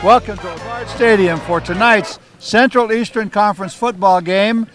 Welcome to Levard Stadium for tonight's Central Eastern Conference football game,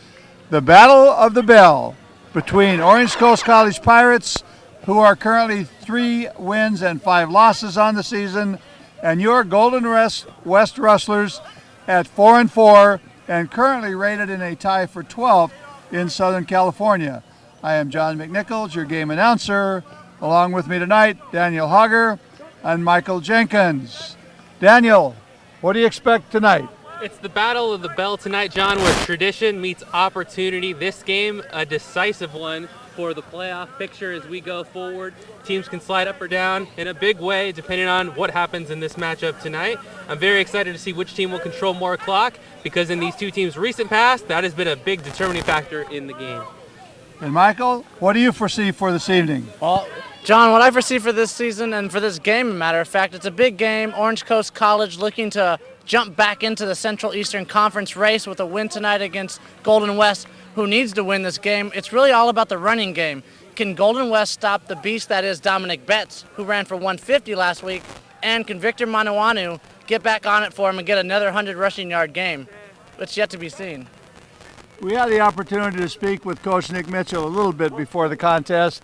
the Battle of the Bell between Orange Coast College Pirates, who are currently 3 wins and 5 losses on the season, and your Golden West Rustlers at 4-4 and currently rated in a tie for 12th in Southern California. I am John McNichols, your game announcer. Along with me tonight, Daniel Hogger and Michael Jenkins. Daniel, what do you expect tonight? It's the Battle of the Bell tonight, John, where tradition meets opportunity. This game, a decisive one for the playoff picture as we go forward. Teams can slide up or down in a big way depending on what happens in this matchup tonight. I'm very excited to see which team will control more clock, because in these two teams' recent past, that has been a big determining factor in the game. And Michael, what do you foresee for this evening? Well, John, what I foresee for this season and for this game, as a matter of fact, it's a big game. Orange Coast College looking to jump back into the Central Eastern Conference race with a win tonight against Golden West, who needs to win this game. It's really all about the running game. Can Golden West stop the beast that is Dominic Betts, who ran for 150 last week, and can Victor Manawanu get back on it for him and get another 100 rushing yard game? It's yet to be seen. We had the opportunity to speak with Coach Nick Mitchell a little bit before the contest.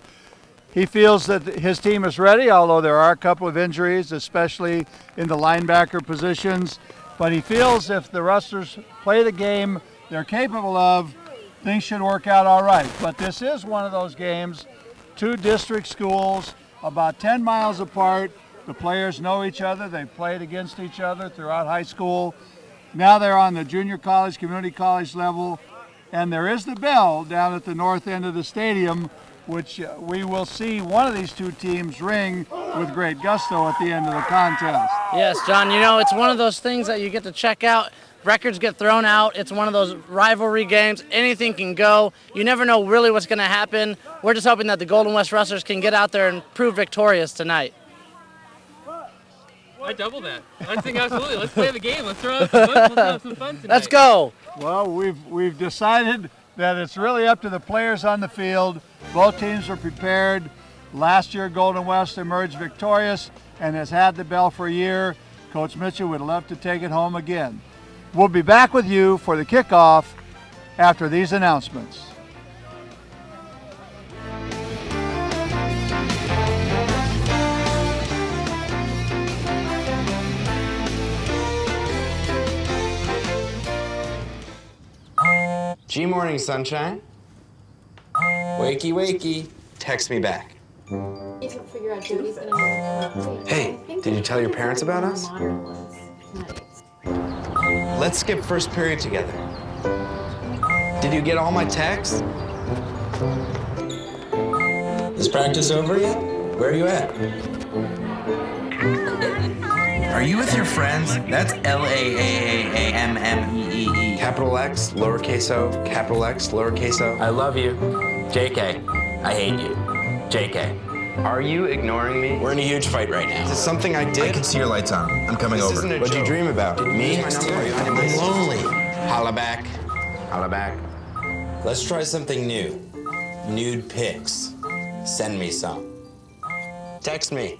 He feels that his team is ready, although there are a couple of injuries, especially in the linebacker positions. But he feels if the Rustlers play the game they're capable of, things should work out all right. But this is one of those games, 2 district schools, about 10 miles apart. The players know each other. They've played against each other throughout high school. Now they're on the junior college, community college level. And there is the bell down at the north end of the stadium, which we will see one of these 2 teams ring with great gusto at the end of the contest. Yes, John, you know, it's one of those things that you get to check out. Records get thrown out. It's one of those rivalry games. Anything can go. You never know really what's going to happen. We're just hoping that the Golden West Rustlers can get out there and prove victorious tonight. I double that. I think absolutely. Let's play the game. Let's throw out some fun. Let's have some fun tonight. Let's go. Well, we've decided that it's really up to the players on the field. Both teams are prepared. Last year, Golden West emerged victorious and has had the bell for a year. Coach Mitchell would love to take it home again. We'll be back with you for the kickoff after these announcements. G morning, sunshine. Wakey, wakey. Text me back. Hey, did you tell your parents about us? Let's skip first period together. Did you get all my texts? Is practice over yet? Where are you at? Are you with your friends? That's L-A-A-A-A-M-M-E-E-E. Capital X, lowercase o, capital X, lowercase o. I love you. JK. I hate you. JK. Are you ignoring me? We're in a huge fight right now. Is this something I did? I can see your lights on. I'm coming over. What'd you dream about? Me? I'm lonely. Holla back. Holla back. Let's try something new. Nude pics. Send me some. Text me.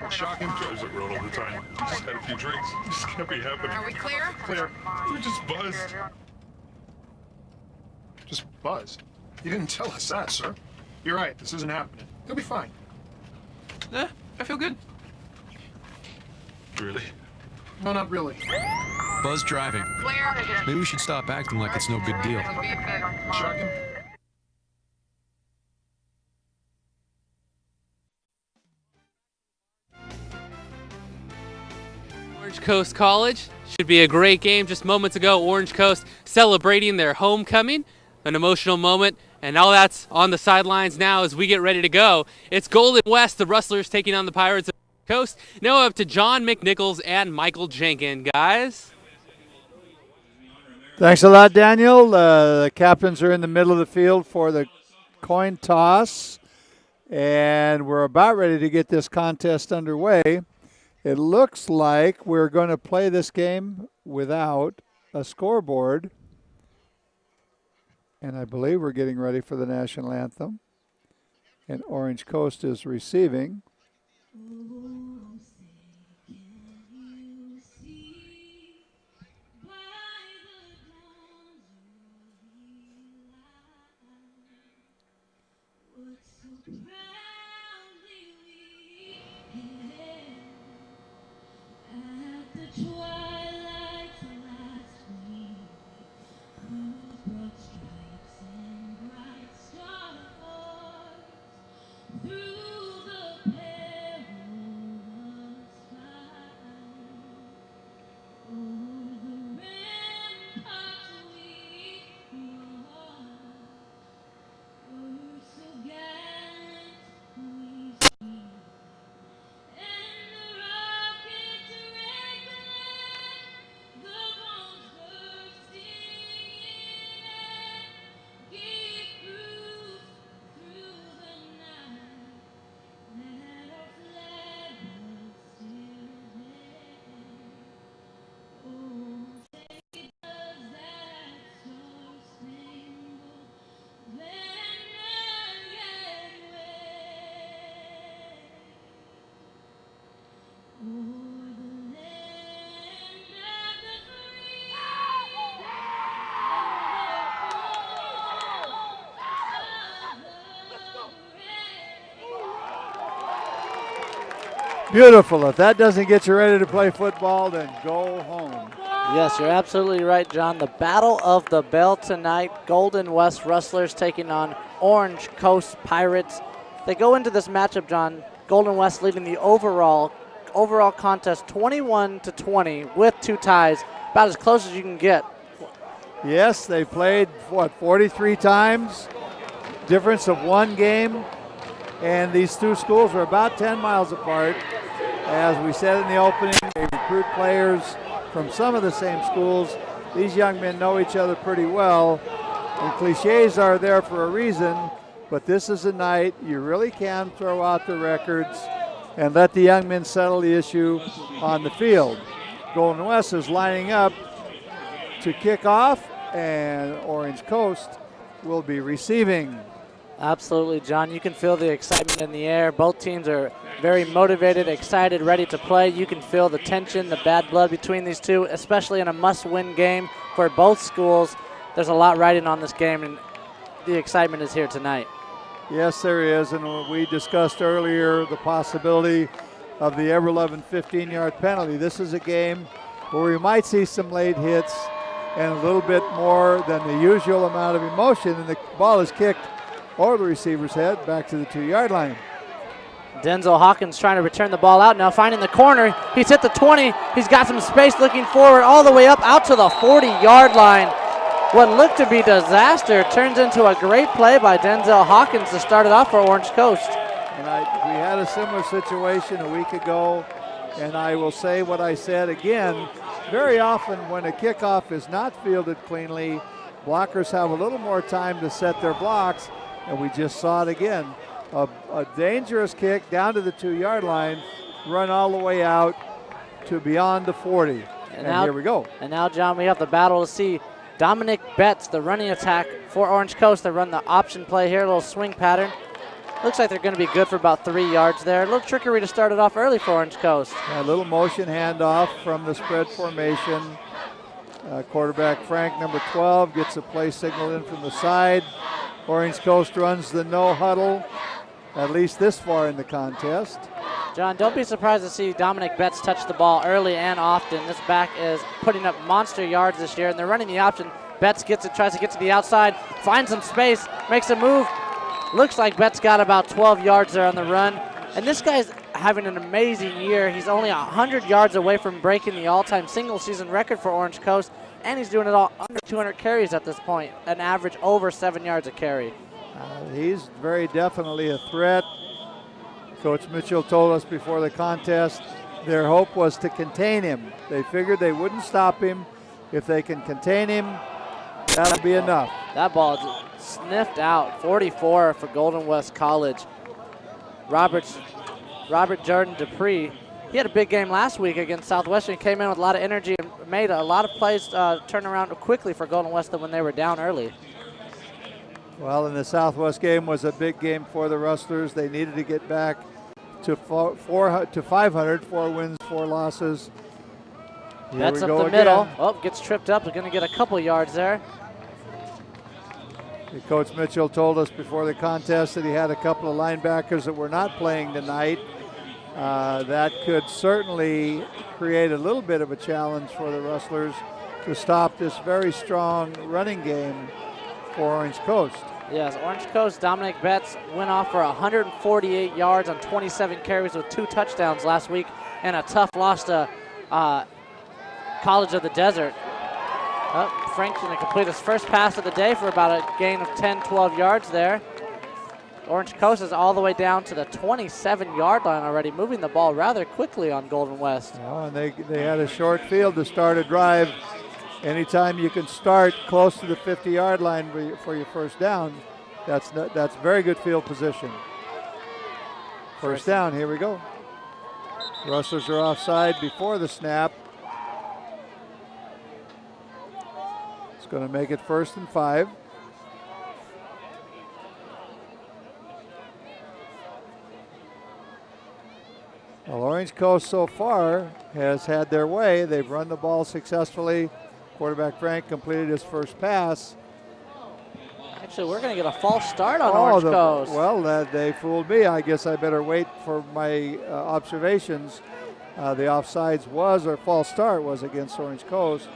Shocking drives it road all the time. Just had a few drinks. Just can't be happening. Are we clear? Clear. We just buzzed. Just buzzed. You didn't tell us that, sir. You're right. This isn't happening. You'll be fine. I feel good. Really? No, not really. Buzz driving. Clear. Maybe we should stop acting like it's no big deal. Shocking. Orange Coast College should be a great game. Just moments ago, Orange Coast celebrating their homecoming, an emotional moment, and all that's on the sidelines now as we get ready to go. It's Golden West, the Rustlers taking on the Pirates of the Coast. Now up to John McNichols and Michael Jenkins, guys. Thanks a lot, Daniel. The captains are in the middle of the field for the coin toss, and we're about ready to get this contest underway. It looks like we're going to play this game without a scoreboard. And I believe we're getting ready for the national anthem. And Orange Coast is receiving. Beautiful. If that doesn't get you ready to play football, then go home. Yes, you're absolutely right, John. The Battle of the Bell tonight. Golden West Rustlers taking on Orange Coast Pirates. They go into this matchup, John. Golden West leading the overall contest 21-20 with 2 ties. About as close as you can get. Yes, they played, 43 times. Difference of 1 game. And these 2 schools are about 10 miles apart. As we said in the opening, they recruit players from some of the same schools. These young men know each other pretty well. And cliches are there for a reason, but this is a night you really can throw out the records and let the young men settle the issue on the field. Golden West is lining up to kick off, and Orange Coast will be receiving. Absolutely, John. You can feel the excitement in the air. Both teams are very motivated, excited, ready to play. You can feel the tension, the bad blood between these two, especially in a must-win game for both schools. There's a lot riding on this game, and the excitement is here tonight. Yes, there is, and we discussed earlier the possibility of the ever-loving 15-yard penalty. This is a game where we might see some late hits and a little bit more than the usual amount of emotion, and the ball is kicked over the receiver's head back to the 2-yard line. Denzel Hawkins trying to return the ball out now, finding the corner. He's hit the 20. He's got some space looking forward all the way up out to the 40-yard line. What looked to be disaster turns into a great play by Denzel Hawkins to start it off for Orange Coast. And we had a similar situation a week ago, and I will say what I said again. Very often when a kickoff is not fielded cleanly, blockers have a little more time to set their blocks, and we just saw it again. A dangerous kick down to the 2-yard line, run all the way out to beyond the 40. And now, here we go. And now, John, we have the battle to see Dominic Betts, the running attack for Orange Coast. They run the option play here, a little swing pattern. Looks like they're going to be good for about 3 yards there. A little trickery to start it off early for Orange Coast. A little motion handoff from the spread formation. Quarterback Frank, number 12, gets a play signal in from the side. Orange Coast runs the no huddle, at least this far in the contest. John, don't be surprised to see Dominic Betts touch the ball early and often. This back is putting up monster yards this year, and they're running the option. Betts gets it, tries to get to the outside, finds some space, makes a move. Looks like Betts got about 12 yards there on the run. And this guy's having an amazing year. He's only 100 yards away from breaking the all-time single-season record for Orange Coast, and he's doing it all under 200 carries at this point, an average over 7 yards a carry. He's very definitely a threat. Coach Mitchell told us before the contest their hope was to contain him. They figured they wouldn't stop him. If they can contain him, that'll be enough. That ball is sniffed out. 44 for Golden West College. Robert Jordan Dupree, he had a big game last week against Southwestern. Came in with a lot of energy and made a lot of plays turn around quickly for Golden West when they were down early. Well, and the Southwest game was a big game for the Rustlers. They needed to get back to 500, 4 wins, 4 losses. That's up the middle. Oh, gets tripped up. They're going to get a couple yards there. Coach Mitchell told us before the contest that he had a couple of linebackers that were not playing tonight. That could certainly create a little bit of a challenge for the Rustlers to stop this very strong running game for Orange Coast. Yes, Orange Coast, Dominic Betts went off for 148 yards on 27 carries with 2 touchdowns last week and a tough loss to College of the Desert. Frank's going to complete his first pass of the day for about a gain of 10, 12 yards there. Orange Coast is all the way down to the 27-yard line already, moving the ball rather quickly on Golden West. Well, and they had a short field to start a drive. Anytime you can start close to the 50-yard line for your first down, that's very good field position. First down, here we go. Rustlers are offside before the snap. It's going to make it 1st and 5. Well, Orange Coast so far has had their way. They've run the ball successfully. Quarterback Frank completed his first pass. Actually, we're going to get a false start on Orange Coast. Well, they fooled me. I guess I better wait for my observations. The offsides or false start was against Orange Coast.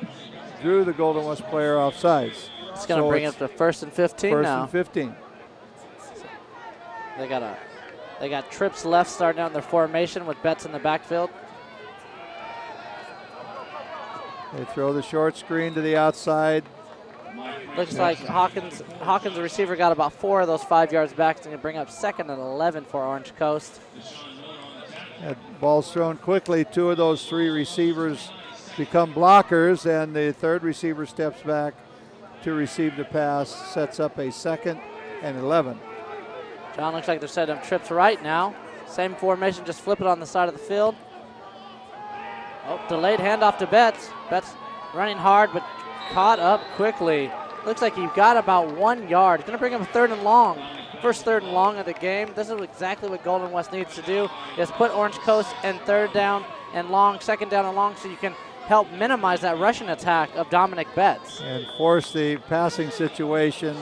Drew the Golden West player offsides. It's going to bring it to 1st and 15 now. 1st and 15. They got trips left starting out in their formation with Betts in the backfield. They throw the short screen to the outside. Looks like Hawkins, the receiver, got about 4 of those 5 yards back. It's going to bring up 2nd and 11 for Orange Coast. That ball's thrown quickly. 2 of those 3 receivers become blockers, and the 3rd receiver steps back to receive the pass, sets up a 2nd and 11. John, looks like they're setting up trips right now. Same formation, just flip it on the side of the field. Oh, delayed handoff to Betts. Betts running hard, but caught up quickly. Looks like he got about 1 yard. Going to bring him 3rd and long. First 3rd and long of the game. This is exactly what Golden West needs to do, is put Orange Coast in 3rd down and long, 2nd down and long, so you can help minimize that rushing attack of Dominic Betts. And force the passing situation,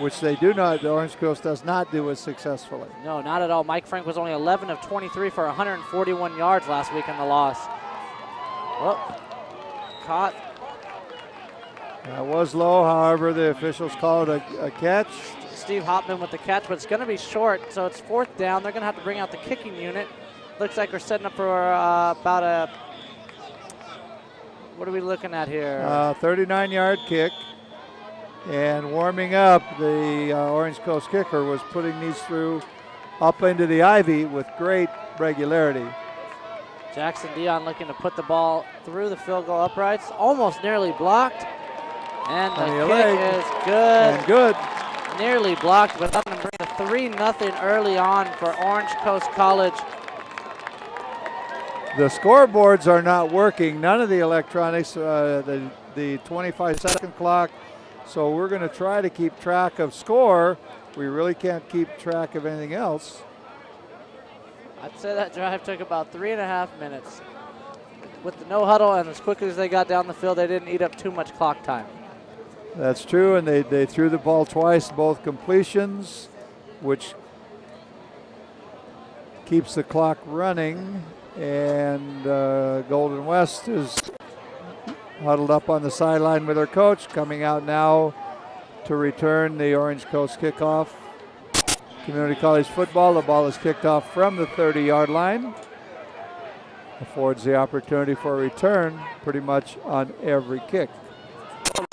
which they do not, the Orange Coast does not do as successfully. No, not at all. Mike Frank was only 11 of 23 for 141 yards last week in the loss. Well, caught. That was low, however, the officials called it a catch. Steve Hopman with the catch, but it's going to be short, so it's 4th down. They're going to have to bring out the kicking unit. Looks like we're setting up for about a, what are we looking at here? 39-yard kick. And warming up, the Orange Coast kicker was putting these through up into the ivy with great regularity. Jackson Dion looking to put the ball through the field goal uprights. Almost nearly blocked. And the kick is good. And good. Nearly blocked, but that's going to bring a 3-0 early on for Orange Coast College. The scoreboards are not working. None of the electronics, the 25-second clock. So we're going to try to keep track of score. We really can't keep track of anything else. I'd say that drive took about 3.5 minutes. With the no huddle and as quickly as they got down the field, they didn't eat up too much clock time. That's true, and they threw the ball twice, both completions, which keeps the clock running. And Golden West is huddled up on the sideline with their coach, coming out now to return the Orange Coast kickoff. Community College football, the ball is kicked off from the 30-yard line. Affords the opportunity for a return pretty much on every kick.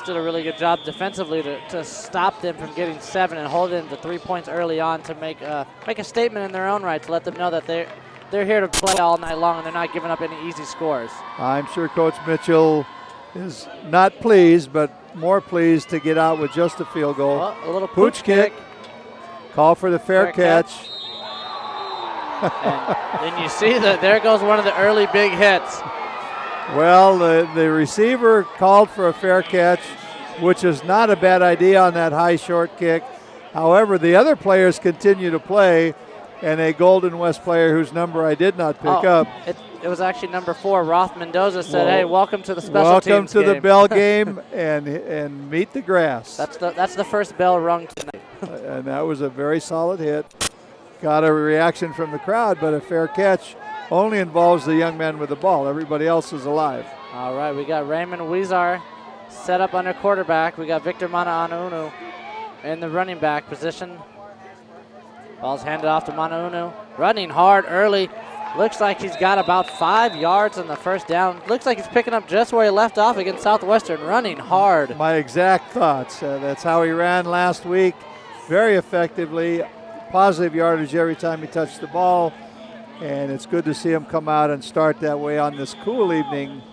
Did a really good job defensively to stop them from getting 7 and hold them to 3 points early on to make a statement in their own right, to let them know that they're here to play all night long and they're not giving up any easy scores. I'm sure Coach Mitchell is not pleased, but more pleased to get out with just a field goal. Well, a little pooch kick. Call for the fair catch. And then you see that there goes one of the early big hits. Well, the receiver called for a fair catch, which is not a bad idea on that high short kick. However, the other players continue to play, and a Golden West player whose number I did not pick up. It was actually number 4. Roth Mendoza said, "Hey, welcome to the special welcome teams to game." the bell game and meet the grass. That's the first bell rung tonight. And that was a very solid hit. Got a reaction from the crowd, but a fair catch only involves the young man with the ball. Everybody else is alive. All right, we got Raymond Weezar set up under quarterback. We got Victor Manaunu in the running back position. Ball's handed off to Manaunu. Running hard early. Looks like he's got about 5 yards on the first down. Looks like he's picking up just where he left off against Southwestern, running hard. My exact thoughts. That's how he ran last week, very effectively. Positive yardage every time he touched the ball, and it's good to see him come out and start that way on this cool evening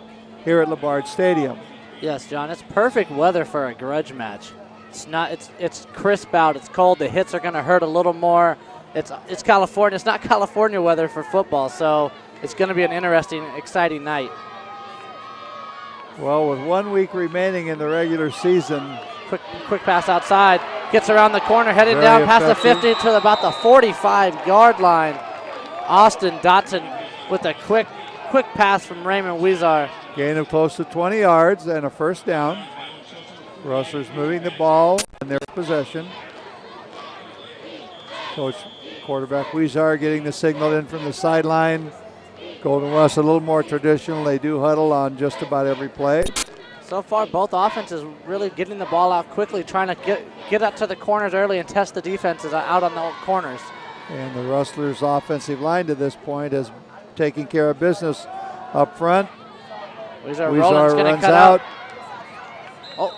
here at LaBarge Stadium. Yes, John, it's perfect weather for a grudge match. It's crisp out, it's cold, the hits are going to hurt a little more. It's California. It's not California weather for football, so it's going to be an interesting, exciting night. Well, with 1 week remaining in the regular season. Quick pass outside. Gets around the corner, heading down past the 50 to about the 45-yard line. Austin Dotson with a quick pass from Raymond Weezar. Gain of close to 20 yards and a first down. Rustlers moving the ball in their possession. Coach quarterback Weezar getting the signal in from the sideline. Golden West a little more traditional. They do huddle on just about every play. So far, both offenses really getting the ball out quickly, trying to get up to the corners early and test the defenses out on the corners. And the Rustlers' offensive line to this point has taken care of business up front. Weezar runs out. Oh,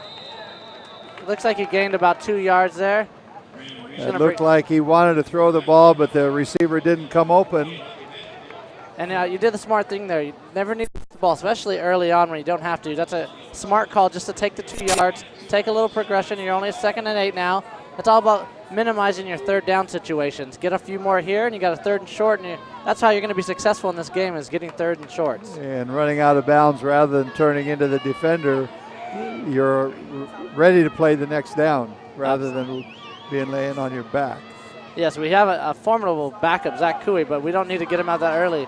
looks like he gained about 2 yards there. It looked like he wanted to throw the ball, but the receiver didn't come open. And you did the smart thing there. You never need the ball, especially early on when you don't have to. That's a smart call just to take the 2 yards, take a little progression. You're only a 2nd and 8 now. It's all about minimizing your third down situations. Get a few more here, and you got a 3rd and short, and that's how you're going to be successful in this game is getting 3rd and shorts. And running out of bounds rather than turning into the defender, you're ready to play the next down rather than being laying on your back. Yes, we have a formidable backup, Zach Cooey, but we don't need to get him out that early.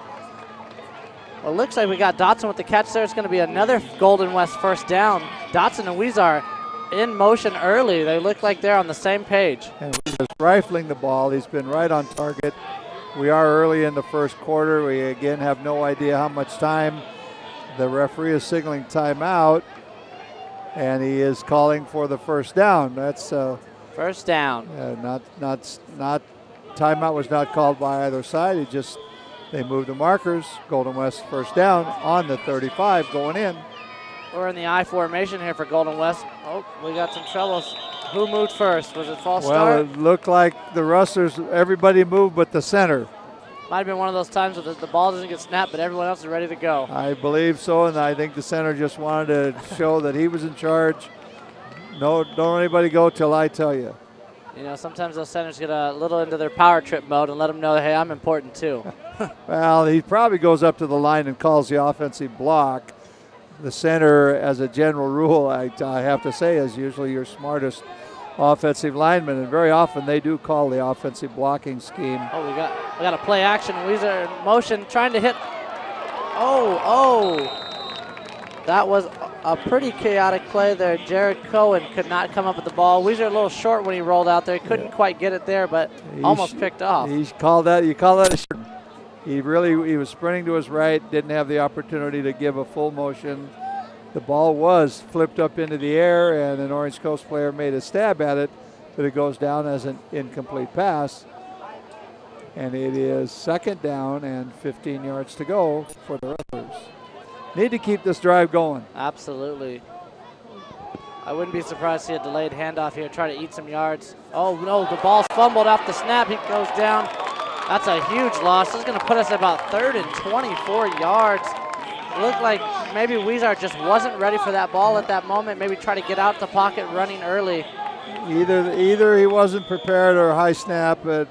Well, it looks like we got Dotson with the catch there. It's going to be another Golden West first down. Dotson and Weezar in motion early. They look like they're on the same page. And he's rifling the ball. He's been right on target. We are early in the first quarter. We, again, have no idea how much time. The referee is signaling timeout, and he is calling for the first down. That's first down. Not timeout was not called by either side. They moved the markers. Golden West first down on the 35 going in. We're in the I formation here for Golden West. Oh, we got some troubles. Who moved first? Was it false start? Well, it looked like the Rustlers, everybody moved but the center. Might have been one of those times where the ball doesn't get snapped, but everyone else is ready to go. I believe so, and I think the center just wanted to show that he was in charge. No, don't anybody go till I tell you. You know, sometimes those centers get a little into their power trip mode and let them know, hey, I'm important too. Well, he probably goes up to the line and calls the offensive block. The center, as a general rule, I have to say, is usually your smartest offensive lineman, and very often they do call the offensive blocking scheme. Oh, we got a play action. Weezar in motion, trying to hit. Oh. That was a pretty chaotic play there. Jared Cohen could not come up with the ball. Weezar a little short when he rolled out there. Couldn't quite get it there, but almost picked off. You call that a short. He was sprinting to his right, didn't have the opportunity to give a full motion. The ball was flipped up into the air, and an Orange Coast player made a stab at it, but it goes down as an incomplete pass. And it is 2nd down and 15 yards to go for the Rustlers. Need to keep this drive going. Absolutely. I wouldn't be surprised to see a delayed handoff here, try to eat some yards. Oh, no, the ball's fumbled off the snap. He goes down. That's a huge loss. This is going to put us at about 3rd and 24 yards. Looked like maybe Weezar just wasn't ready for that ball at that moment. Maybe try to get out the pocket running early. Either he wasn't prepared or a high snap, but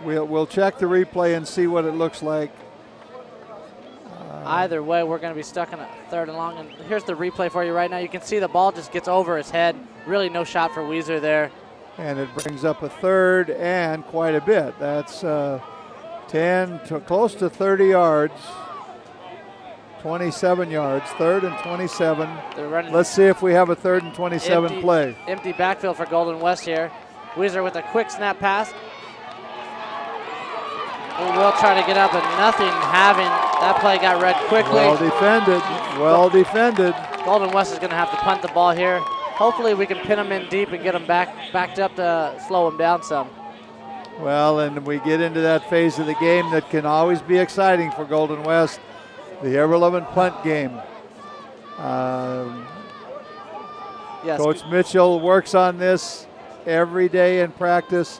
we'll check the replay and see what it looks like. Either way, we're going to be stuck in a 3rd and long. And here's the replay for you right now. You can see the ball just gets over his head. Really no shot for Weezar there. And it brings up a third and quite a bit. That's 10 to close to 30 yards. 27 yards, third and 27. Let's see if we have a third and 27 play. Empty backfield for Golden West here. Weezer with a quick snap pass. We will try to get up, but nothing having. That play got read quickly. Well defended, well defended. Golden West is going to have to punt the ball here. Hopefully we can pin them in deep and get them backed up to slow them down some. Well, and we get into that phase of the game that can always be exciting for Golden West. The ever-loving punt game. Yes. Coach Mitchell works on this every day in practice,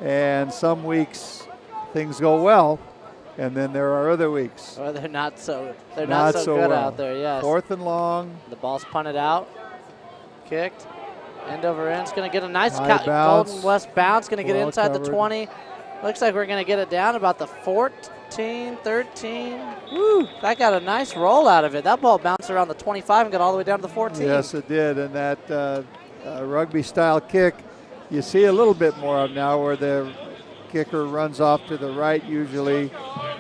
and some weeks things go well, and then there are other weeks. Or they're not so good well out there. Yes. 4th and long. The ball's punted out, kicked, end over end. It's going to get a nice bounce. Golden West bounce. Going to get inside covered. the 20. Looks like we're going to get it down about the 14, 13. Woo! That got a nice roll out of it. That ball bounced around the 25 and got all the way down to the 14. Yes, it did. And that rugby-style kick, you see a little bit more of now where the kicker runs off to the right usually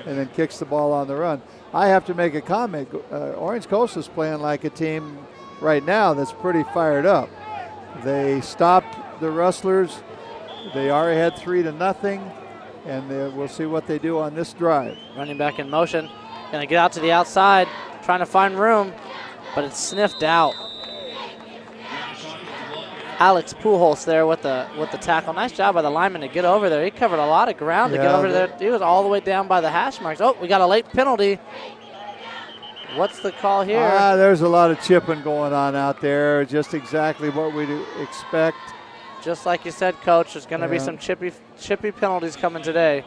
and then kicks the ball on the run. I have to make a comment. Orange Coast is playing like a team right now that's pretty fired up. They stopped the Rustlers. They are ahead 3-0. And we'll see what they do on this drive. Running back in motion. Going to get out to the outside, trying to find room, but it's sniffed out. Alex Pujols there with the tackle. Nice job by the lineman to get over there. He covered a lot of ground to get over there. He was all the way down by the hash marks. Oh, we got a late penalty. What's the call here? There's a lot of chipping going on out there. Just exactly what we'd expect. Just like you said, Coach, there's going to be some chippy penalties coming today.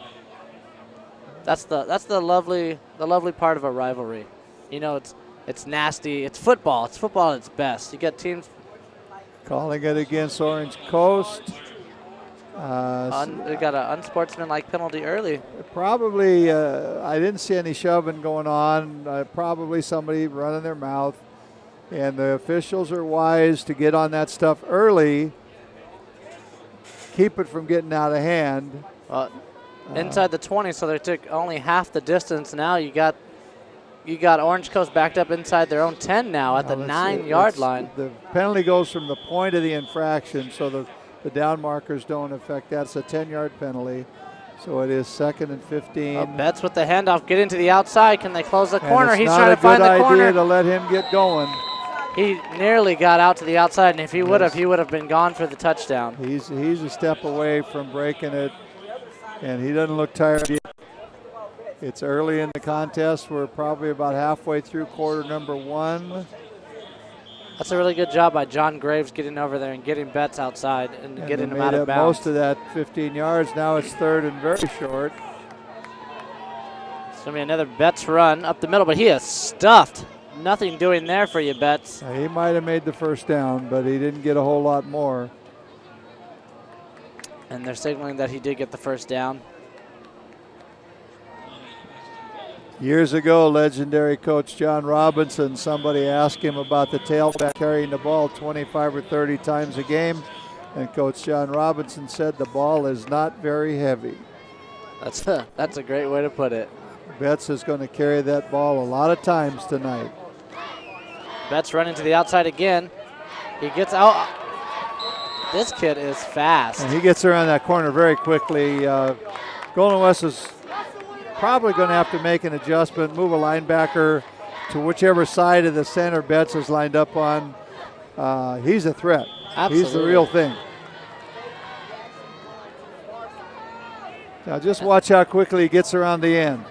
That's the lovely part of a rivalry. You know, it's nasty. It's football. It's football at its best. You get teams calling it against Orange Coast. We got an unsportsmanlike penalty early. Probably, I didn't see any shoving going on. Probably somebody running their mouth, and the officials are wise to get on that stuff early. Keep it from getting out of hand. Inside the 20, so they took only half the distance. Now you got Orange Coast backed up inside their own 10 now at the 9-yard line. The penalty goes from the point of the infraction, so the down markers don't affect that. It's a 10-yard penalty, so it is 2nd and 15. Betts with the handoff, get into the outside. Can they close the corner? He's trying to find the corner. It's not a good idea to let him get going. He nearly got out to the outside, and if he would have, he would have been gone for the touchdown. He's a step away from breaking it, and he doesn't look tired yet. It's early in the contest. We're probably about halfway through quarter number 1. That's a really good job by John Graves getting over there and getting Betts outside and getting him out of bounds. Most of that 15 yards. Now it's 3rd and very short. It's going to be another Betts run up the middle, but he is stuffed. Nothing doing there for you, Betts. He might have made the first down, but he didn't get a whole lot more. And they're signaling that he did get the first down. Years ago, legendary coach John Robinson, somebody asked him about the tailback carrying the ball 25 or 30 times a game, and Coach John Robinson said the ball is not very heavy. That's a great way to put it. Betts is going to carry that ball a lot of times tonight. Betts running to the outside again. He gets out. This kid is fast. And he gets around that corner very quickly. Golden West is probably going to have to make an adjustment, move a linebacker to whichever side of the center Betts is lined up on. He's a threat. Absolutely. He's the real thing. Now just watch how quickly he gets around the end.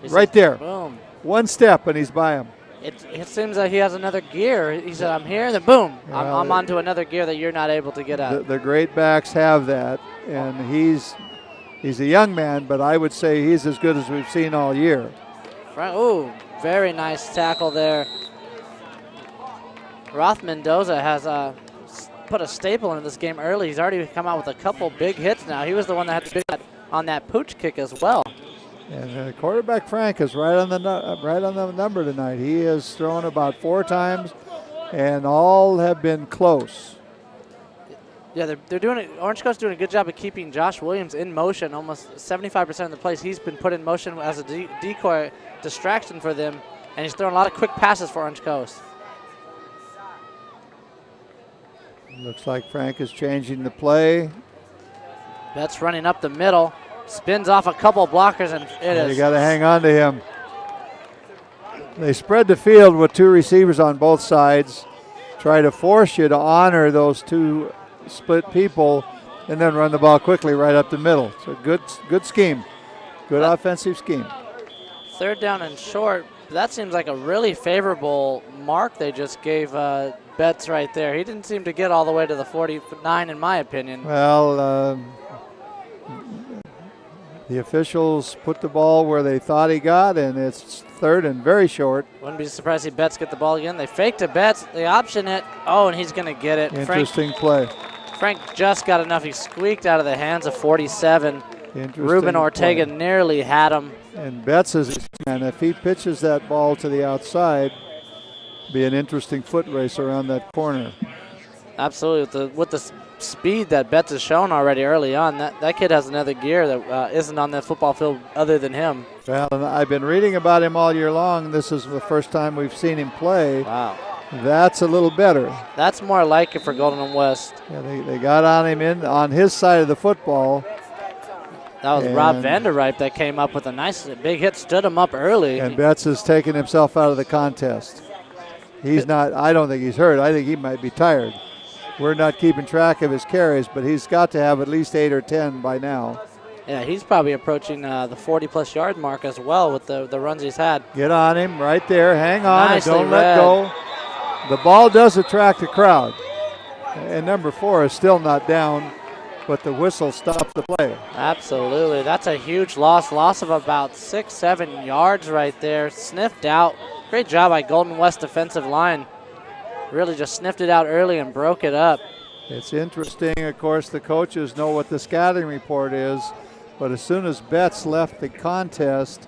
Right there. Boom. One step and he's by him. It seems like he has another gear. He said, I'm here, then boom. I'm onto another gear that you're not able to get at. The great backs have that, and he's a young man, but I would say he's as good as we've seen all year. Oh, very nice tackle there. Roth Mendoza has put a staple into this game early. He's already come out with a couple big hits now. He was the one that had to big on that pooch kick as well. And quarterback Frank is right on the number tonight. He has thrown about 4 times, and all have been close. Yeah, they're doing it. Orange Coast doing a good job of keeping Josh Williams in motion. Almost 75% of the plays he's been put in motion as a decoy distraction for them, and he's throwing a lot of quick passes for Orange Coast. Looks like Frank is changing the play. Betts running up the middle, spins off a couple blockers, and it is. You got to hang on to him. They spread the field with two receivers on both sides, try to force you to honor those two split people, and then run the ball quickly right up the middle. It's a good scheme, good offensive scheme. Third down and short. That seems like a really favorable mark they just gave Betts right there. He didn't seem to get all the way to the 49, in my opinion. Well, the officials put the ball where they thought he got, and it's third and very short. Wouldn't be surprised if Betts get the ball again. They faked to Betts. They option it. Oh, and he's going to get it. Interesting play. Frank just got enough. He squeaked out of the hands of 47. Ruben Ortega nearly had him. And Betts is, and if he pitches that ball to the outside, be an interesting foot race around that corner. Absolutely. With the speed that Betts has shown already early on, that kid has another gear that isn't on the football field other than him. Well, and I've been reading about him all year long. This is the first time we've seen him play. Wow. That's a little better. That's more like it for Golden and West. Yeah, they got on him on his side of the football. That was Rob Vanderripe that came up with a nice big hit, stood him up early. And Betts has taken himself out of the contest. He's not, I don't think he's hurt. I think he might be tired. We're not keeping track of his carries, but he's got to have at least 8 or 10 by now. Yeah, he's probably approaching the 40-plus yard mark as well with the runs he's had. Get on him right there. Hang on. Nicely Don't let go. The ball does attract a crowd. And number 4 is still not down, but the whistle stopped the play. Absolutely. That's a huge loss. Loss of about 6-7 yards right there. Sniffed out. Great job by Golden West defensive line. Really just sniffed it out early and broke it up. It's interesting. Of course, the coaches know what the scouting report is, but as soon as Betts left the contest,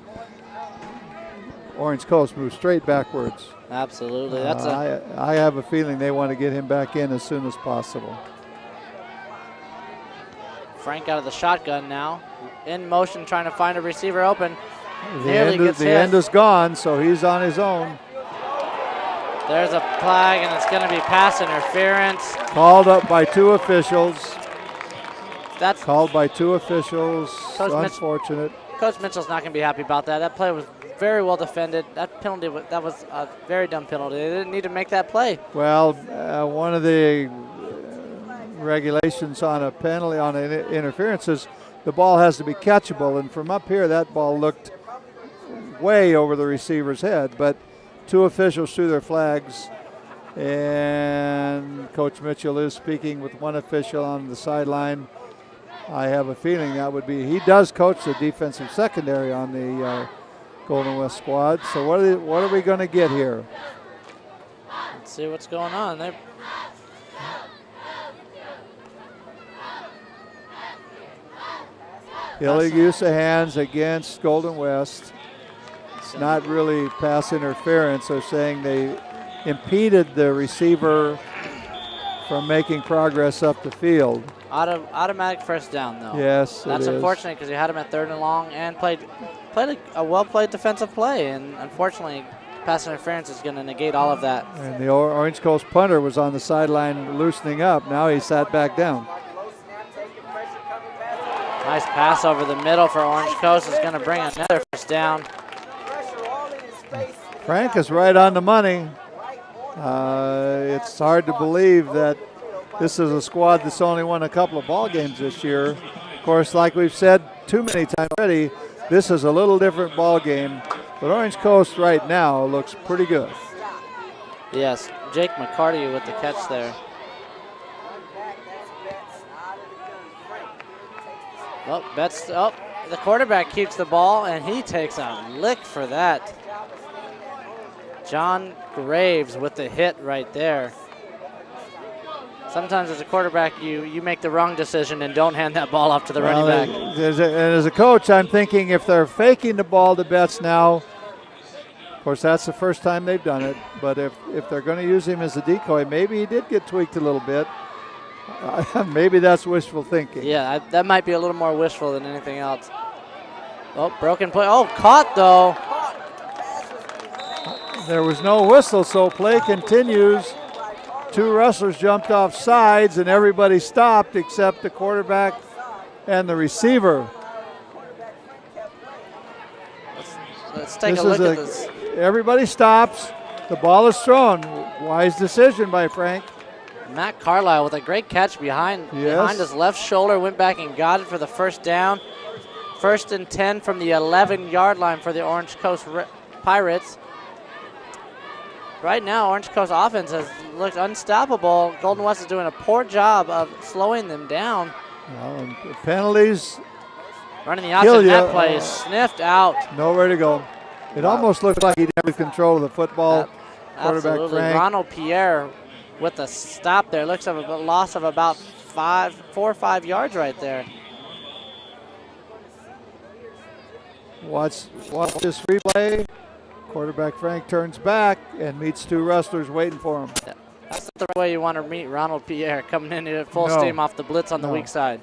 Orange Coast moved straight backwards. Absolutely. I have a feeling they want to get him back in as soon as possible. Frank out of the shotgun now. In motion, trying to find a receiver open. The end is gone, so he's on his own. There's a flag, and it's going to be pass interference. Called up by 2 officials. That's called by 2 officials. Coach Unfortunate. Coach Mitchell's not going to be happy about that. That play was very well defended. That penalty, that was a very dumb penalty. They didn't need to make that play. Well, one of the regulations on a penalty, on an interference, is the ball has to be catchable, and from up here, that ball looked way over the receiver's head, but 2 officials threw their flags, and Coach Mitchell is speaking with 1 official on the sideline. I have a feeling that would be, he does coach the defensive secondary on the Golden West squad. So what are we going to get here? Let's see what's going on. Illegal use of hands against Golden West. It's not really pass interference. They're saying they impeded the receiver from making progress up the field. Automatic first down, though. Yes, that's unfortunate because he had him at 3rd and long and played a well-played defensive play, and unfortunately, pass interference is going to negate all of that. And the Orange Coast punter was on the sideline loosening up. Now he sat back down. Nice pass over the middle for Orange Coast is going to bring another first down. Frank is right on the money. It's hard to believe that this is a squad that's only won a couple of ball games this year. Of course, like we've said too many times already, this is a little different ball game, but Orange Coast right now looks pretty good. Yes, Jake McCarty with the catch there. The quarterback keeps the ball, and he takes a lick for that. John Graves with the hit right there. Sometimes as a quarterback, you make the wrong decision and don't hand that ball off to the running back. As a coach, I'm thinking if they're faking the ball to Betts now, of course, that's the first time they've done it, but if they're going to use him as a decoy, maybe he did get tweaked a little bit. Maybe that's wishful thinking. Yeah, that might be a little more wishful than anything else. Oh, broken play. Oh, caught though. There was no whistle, so play continues. 2 wrestlers jumped off sides, and everybody stopped except the quarterback and the receiver. Let's take a look at this. Everybody stops. The ball is thrown. Wise decision by Frank. Matt Carlisle with a great catch behind his left shoulder, went back and got it for the first down. 1st and 10 from the 11-yard line for the Orange Coast Pirates. Right now, Orange Coast offense has looked unstoppable. Golden West is doing a poor job of slowing them down. Well, and the penalties. Running the option, that play is sniffed out. Nowhere to go. It almost looked like he didn't have control of the football. Quarterback Absolutely. Frank. Ronald Pierre with the stop there. Looks like a loss of about 4 or 5 yards right there. Watch this replay. Quarterback Frank turns back and meets 2 wrestlers waiting for him. That's not the way you want to meet Ronald Pierre, coming in at full steam off the blitz on the weak side.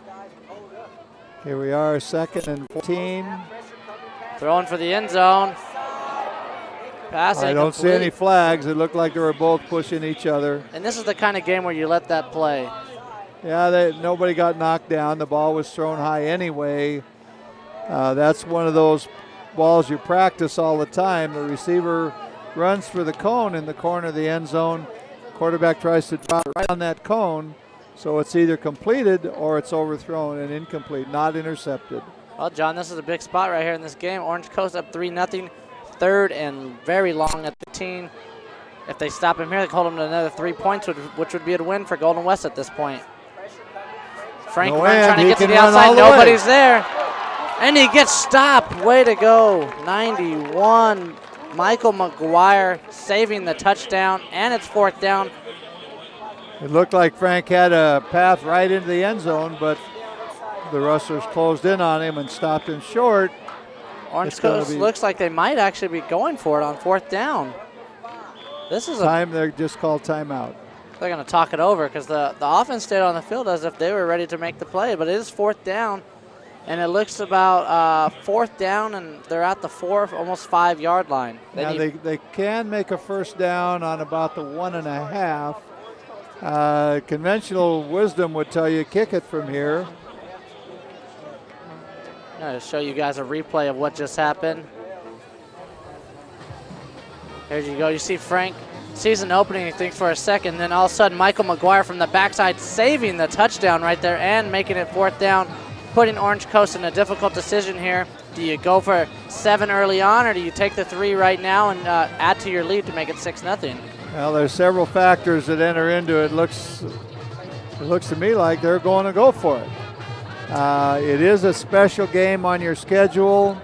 Here we are, 2nd and 14. Throwing for the end zone. Passing. I don't see any flags. It looked like they were both pushing each other. And this is the kind of game where you let that play. Yeah, nobody got knocked down. The ball was thrown high anyway. That's one of those balls you practice all the time. The receiver runs for the cone in the corner of the end zone. Quarterback tries to drop right on that cone, so it's either completed or it's overthrown and incomplete, not intercepted. Well, John, this is a big spot right here in this game. Orange Coast up 3-0. 3rd and very long at 15. If they stop him here, they can hold him to another 3 points, which would be a win for Golden West at this point. Frank trying to get to the outside. Nobody's there. And he gets stopped. Way to go. 91. Michael McGuire saving the touchdown, and it's 4th down. It looked like Frank had a path right into the end zone, but the rustlers closed in on him and stopped him short. Orange Coast looks like they might actually be going for it on 4th down. This is time. They're just called timeout. They're going to talk it over because the offense stayed on the field as if they were ready to make the play, but it is 4th down, and it looks about 4th down, and they're at the 4, almost 5-yard line. They can make a 1st down on about the 1.5. Conventional wisdom would tell you kick it from here. I'm going to show you guys a replay of what just happened. Here you go. You see Frank sees an opening, he thinks for a second, then all of a sudden Michael McGuire from the backside saving the touchdown right there and making it 4th down, putting Orange Coast in a difficult decision here. Do you go for 7 early on, or do you take the 3 right now and add to your lead to make it 6-0? Well, there's several factors that enter into it. It looks to me like they're going to go for it. It is a special game on your schedule.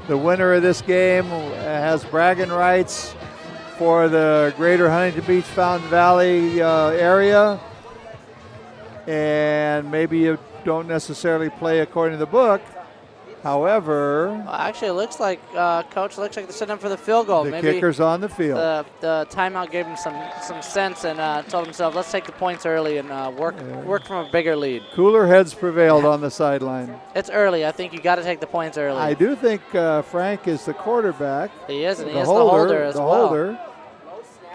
The winner of this game has bragging rights for the greater Huntington Beach, Fountain Valley area. And maybe you don't necessarily play according to the book. However, well, actually, it looks like, Coach, looks like they're setting up for the field goal. The kicker's on the field. The timeout gave him some sense and told himself, let's take the points early and work from a bigger lead. Cooler heads prevailed on the sideline. It's early. I think you got to take the points early. I do think Frank is the quarterback. He is, and he is the holder as well. Holder.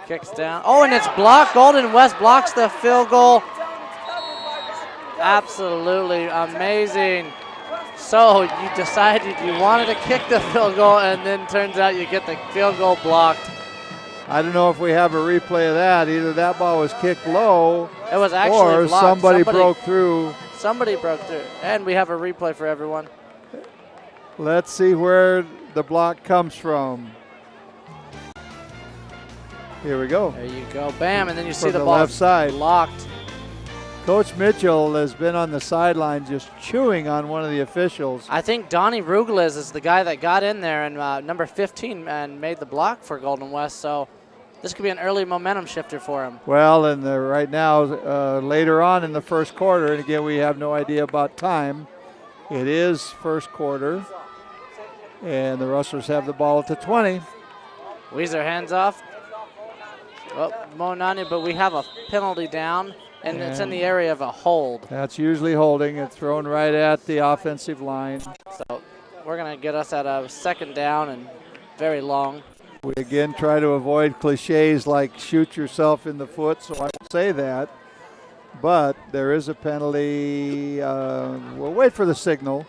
Kicks down. Oh, and it's blocked. Golden West blocks the field goal. Absolutely amazing. So you decided you wanted to kick the field goal, and then turns out you get the field goal blocked. I don't know if we have a replay of that. Either that ball was kicked low, it was actually or blocked. somebody broke through. Somebody broke through, and we have a replay for everyone. Let's see where the block comes from. Here we go. There you go, bam, and then you see the ball left side blocked. Coach Mitchell has been on the sideline just chewing on one of the officials. I think Donnie Rugeles is the guy that got in there and number 15 and made the block for Golden West. So this could be an early momentum shifter for him. Well, and right now, later on in the first quarter, and again, we have no idea about time. It is first quarter, and the Rustlers have the ball at the 20. Weezer hands off. Oh, Monani, but we have a penalty down. and it's in the area of a hold. That's usually holding. It's thrown right at the offensive line. So we're going to get us at a second down and very long. We again try to avoid cliches like shoot yourself in the foot, so I won't say that. But there is a penalty. We'll wait for the signal.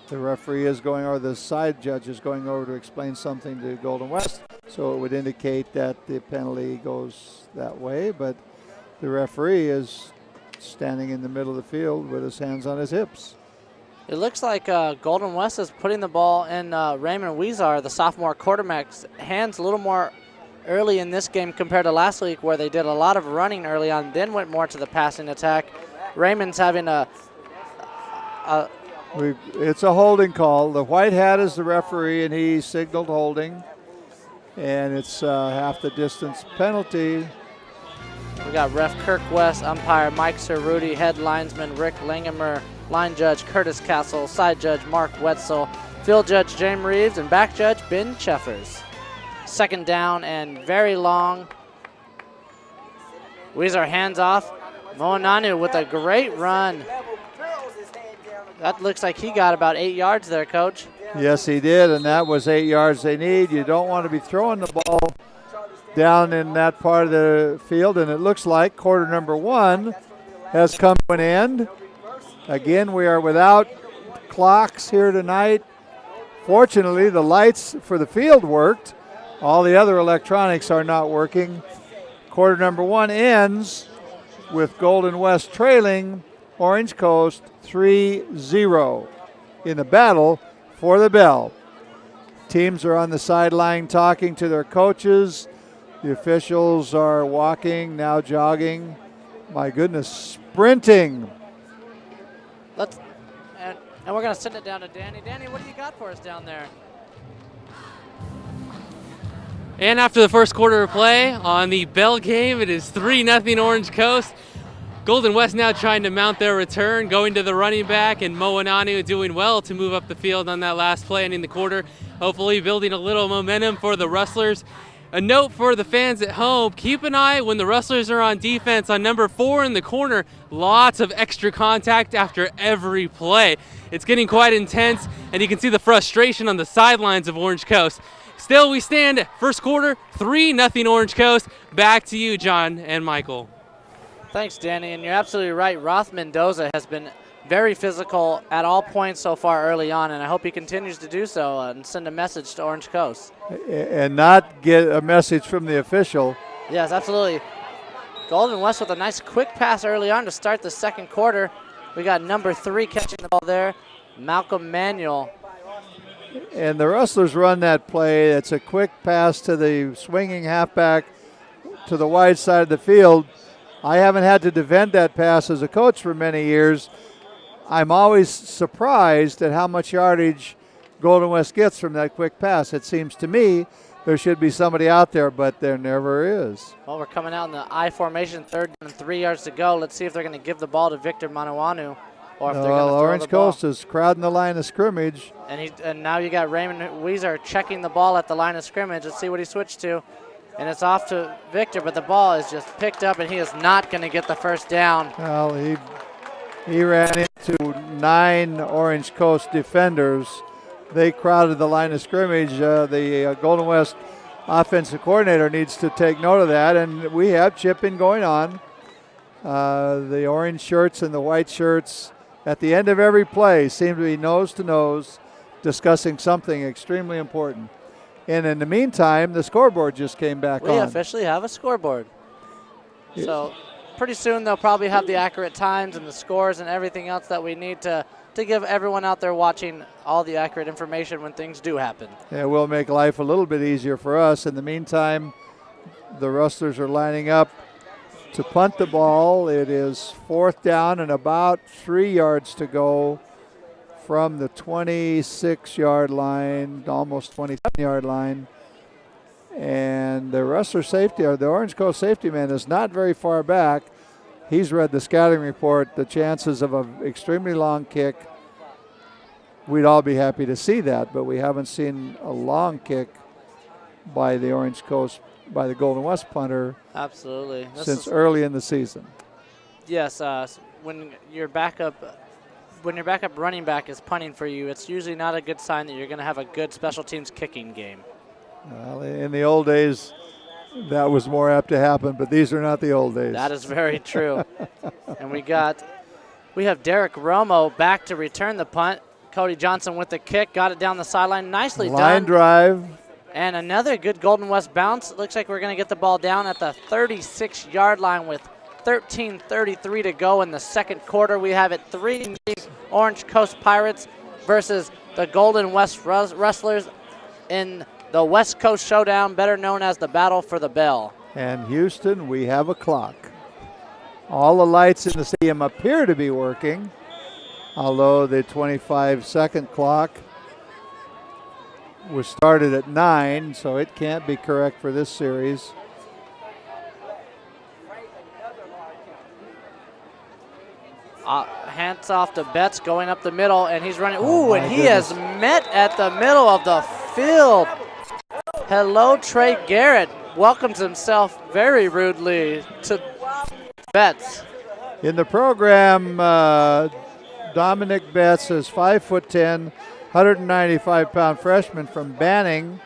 The referee is going, or the side judge is going over to explain something to Golden West, so it would indicate that the penalty goes that way. But the referee is standing in the middle of the field with his hands on his hips. It looks like Golden West is putting the ball in Raymond Weezar, the sophomore quarterback's hands, a little more early in this game compared to last week, where they did a lot of running early on, then went more to the passing attack. Raymond's having it's a holding call. The white hat is the referee, and he signaled holding. And it's half the distance penalty. We got ref Kirk West, umpire Mike Cerruti, head linesman Rick Langemer, line judge Curtis Castle, side judge Mark Wetzel, field judge James Reeves, and back judge Ben Cheffers. Second down and very long. Weezer hands off. Moananu with a great run. That looks like he got about 8 yards there, Coach. Yes, he did, and that was 8 yards they need. You don't want to be throwing the ball down in that part of the field, and it looks like quarter number one has come to an end. Again, we are without clocks here tonight. Fortunately, the lights for the field worked. All the other electronics are not working. Quarter number one ends with Golden West trailing Orange Coast 3-0 in the battle for the bell. Teams are on the sideline talking to their coaches. The officials are walking, now jogging. My goodness, sprinting. And we're going to send it down to Danny. Danny, what do you got for us down there? And after the first quarter of play on the bell game, it is 3-0 Orange Coast. Golden West now trying to mount their return, going to the running back, and Moananu doing well to move up the field on that last play ending the quarter, hopefully building a little momentum for the Rustlers. A note for the fans at home, keep an eye when the Rustlers are on defense on number 4 in the corner. Lots of extra contact after every play. It's getting quite intense, and you can see the frustration on the sidelines of Orange Coast. Still, we stand first quarter, 3-0 Orange Coast. Back to you, John and Michael. Thanks, Danny, and you're absolutely right. Roth Mendoza has been very physical at all points so far early on, and I hope he continues to do so and send a message to Orange Coast. And not get a message from the official. Yes, absolutely. Golden West with a nice quick pass early on to start the second quarter. We got number 3 catching the ball there, Malcolm Manuel. And the Rustlers run that play. It's a quick pass to the swinging halfback to the wide side of the field. I haven't had to defend that pass as a coach for many years. I'm always surprised at how much yardage Golden West gets from that quick pass. It seems to me there should be somebody out there, but there never is. Well, we're coming out in the I formation, 3rd and 3 yards to go. Let's see if they're going to give the ball to Victor Manawanu, or if they're going to throw Orange the ball. Coast is crowding the line of scrimmage. And now you got Raymond Weezer checking the ball at the line of scrimmage. Let's see what he switched to. And it's off to Victor, but the ball is just picked up, and he is not going to get the first down. Well, he ran into 9 Orange Coast defenders. They crowded the line of scrimmage. The Golden West offensive coordinator needs to take note of that, and we have chipping going on. The orange shirts and the white shirts at the end of every play seem to be nose to nose discussing something extremely important. And in the meantime, the scoreboard just came back on. We officially have a scoreboard. So pretty soon they'll probably have the accurate times and the scores and everything else that we need to give everyone out there watching all the accurate information when things do happen. It will make life a little bit easier for us. In the meantime, the Rustlers are lining up to punt the ball. It is 4th down and about 3 yards to go from the 26-yard line, almost 27-yard line. And the Rustler safety, or the Orange Coast safety man, is not very far back. He's read the scouting report, the chances of an extremely long kick. We'd all be happy to see that, but we haven't seen a long kick by the Orange Coast, by the Golden West punter. Absolutely. Since early in the season. Yes, when your backup running back is punting for you, it's usually not a good sign that you're going to have a good special teams kicking game. Well, in the old days, that was more apt to happen, but these are not the old days. That is very true. And we have Derek Romo back to return the punt. Cody Johnson with the kick, got it down the sideline, nicely done. Line drive. And another good Golden West bounce. It looks like we're going to get the ball down at the 36-yard line with 13:33 to go in the second quarter. We have it 3-0 Orange Coast Pirates versus the Golden West Rustlers in the West Coast Showdown, better known as the Battle for the Bell. And Houston, we have a clock. All the lights in the stadium appear to be working, although the 25-second clock was started at 9, so it can't be correct for this series. Hands off to Betts, going up the middle, and he's running. Ooh, and he has met at the middle of the field. Hello, Trey Garrett. Welcomes himself very rudely to Betts. In the program, Dominic Betts is 5'10", 195-pound freshman from Banning.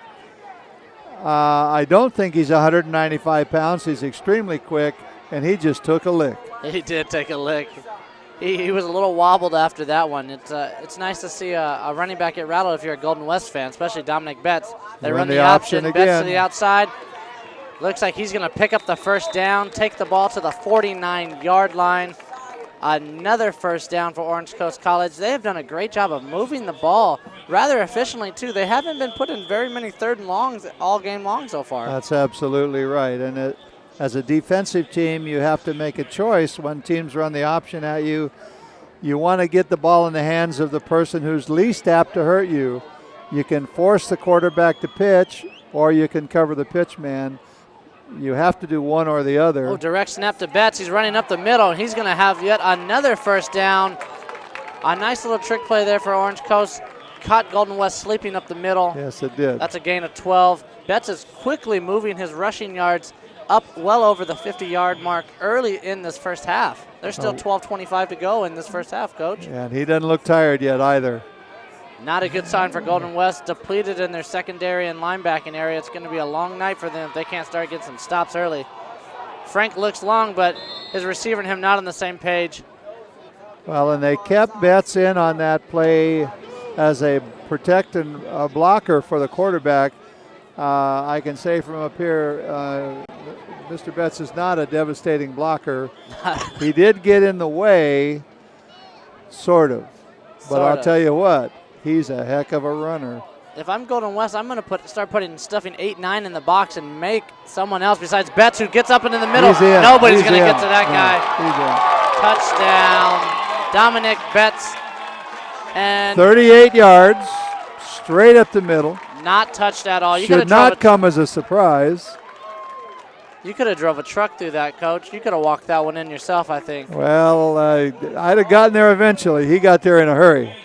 I don't think he's 195 pounds. He's extremely quick, and he just took a lick. He did take a lick. He was a little wobbled after that one. It's nice to see a running back get rattled if you're a Golden West fan, especially Dominic Betts. They run the option again. Betts to the outside. Looks like he's going to pick up the first down, take the ball to the 49-yard line. Another first down for Orange Coast College. They have done a great job of moving the ball rather efficiently, too. They haven't been put in very many third and longs all game long so far. That's absolutely right. And as a defensive team, you have to make a choice when teams run the option at you. You want to get the ball in the hands of the person who's least apt to hurt you. You can force the quarterback to pitch, or you can cover the pitch man. You have to do one or the other. Oh, direct snap to Betts. He's running up the middle, and he's going to have yet another first down. A nice little trick play there for Orange Coast. Caught Golden West sleeping up the middle. Yes, it did. That's a gain of 12. Betts is quickly moving his rushing yards up well over the 50-yard mark early in this first half. There's still 12:25 to go in this first half, Coach. And he doesn't look tired yet either. Not a good sign for Golden West. Depleted in their secondary and linebacking area. It's going to be a long night for them if they can't start getting some stops early. Frank looks long, but his receiver and him not on the same page. Well, and they kept Betts in on that play as a protected blocker for the quarterback. I can say from up here, Mr. Betts is not a devastating blocker. He did get in the way, sort of. But I'll tell you what, he's a heck of a runner. If I'm Golden West, I'm going to stuffing 8-9 in the box and make someone else besides Betts, who gets up into the middle. Nobody's going to get to that guy. Touchdown, Dominic Betts. And 38 yards, straight up the middle. Not touched at all. Should not come as a surprise. You could have drove a truck through that, Coach. You could have walked that one in yourself, I think. Well, I'd have gotten there eventually. He got there in a hurry.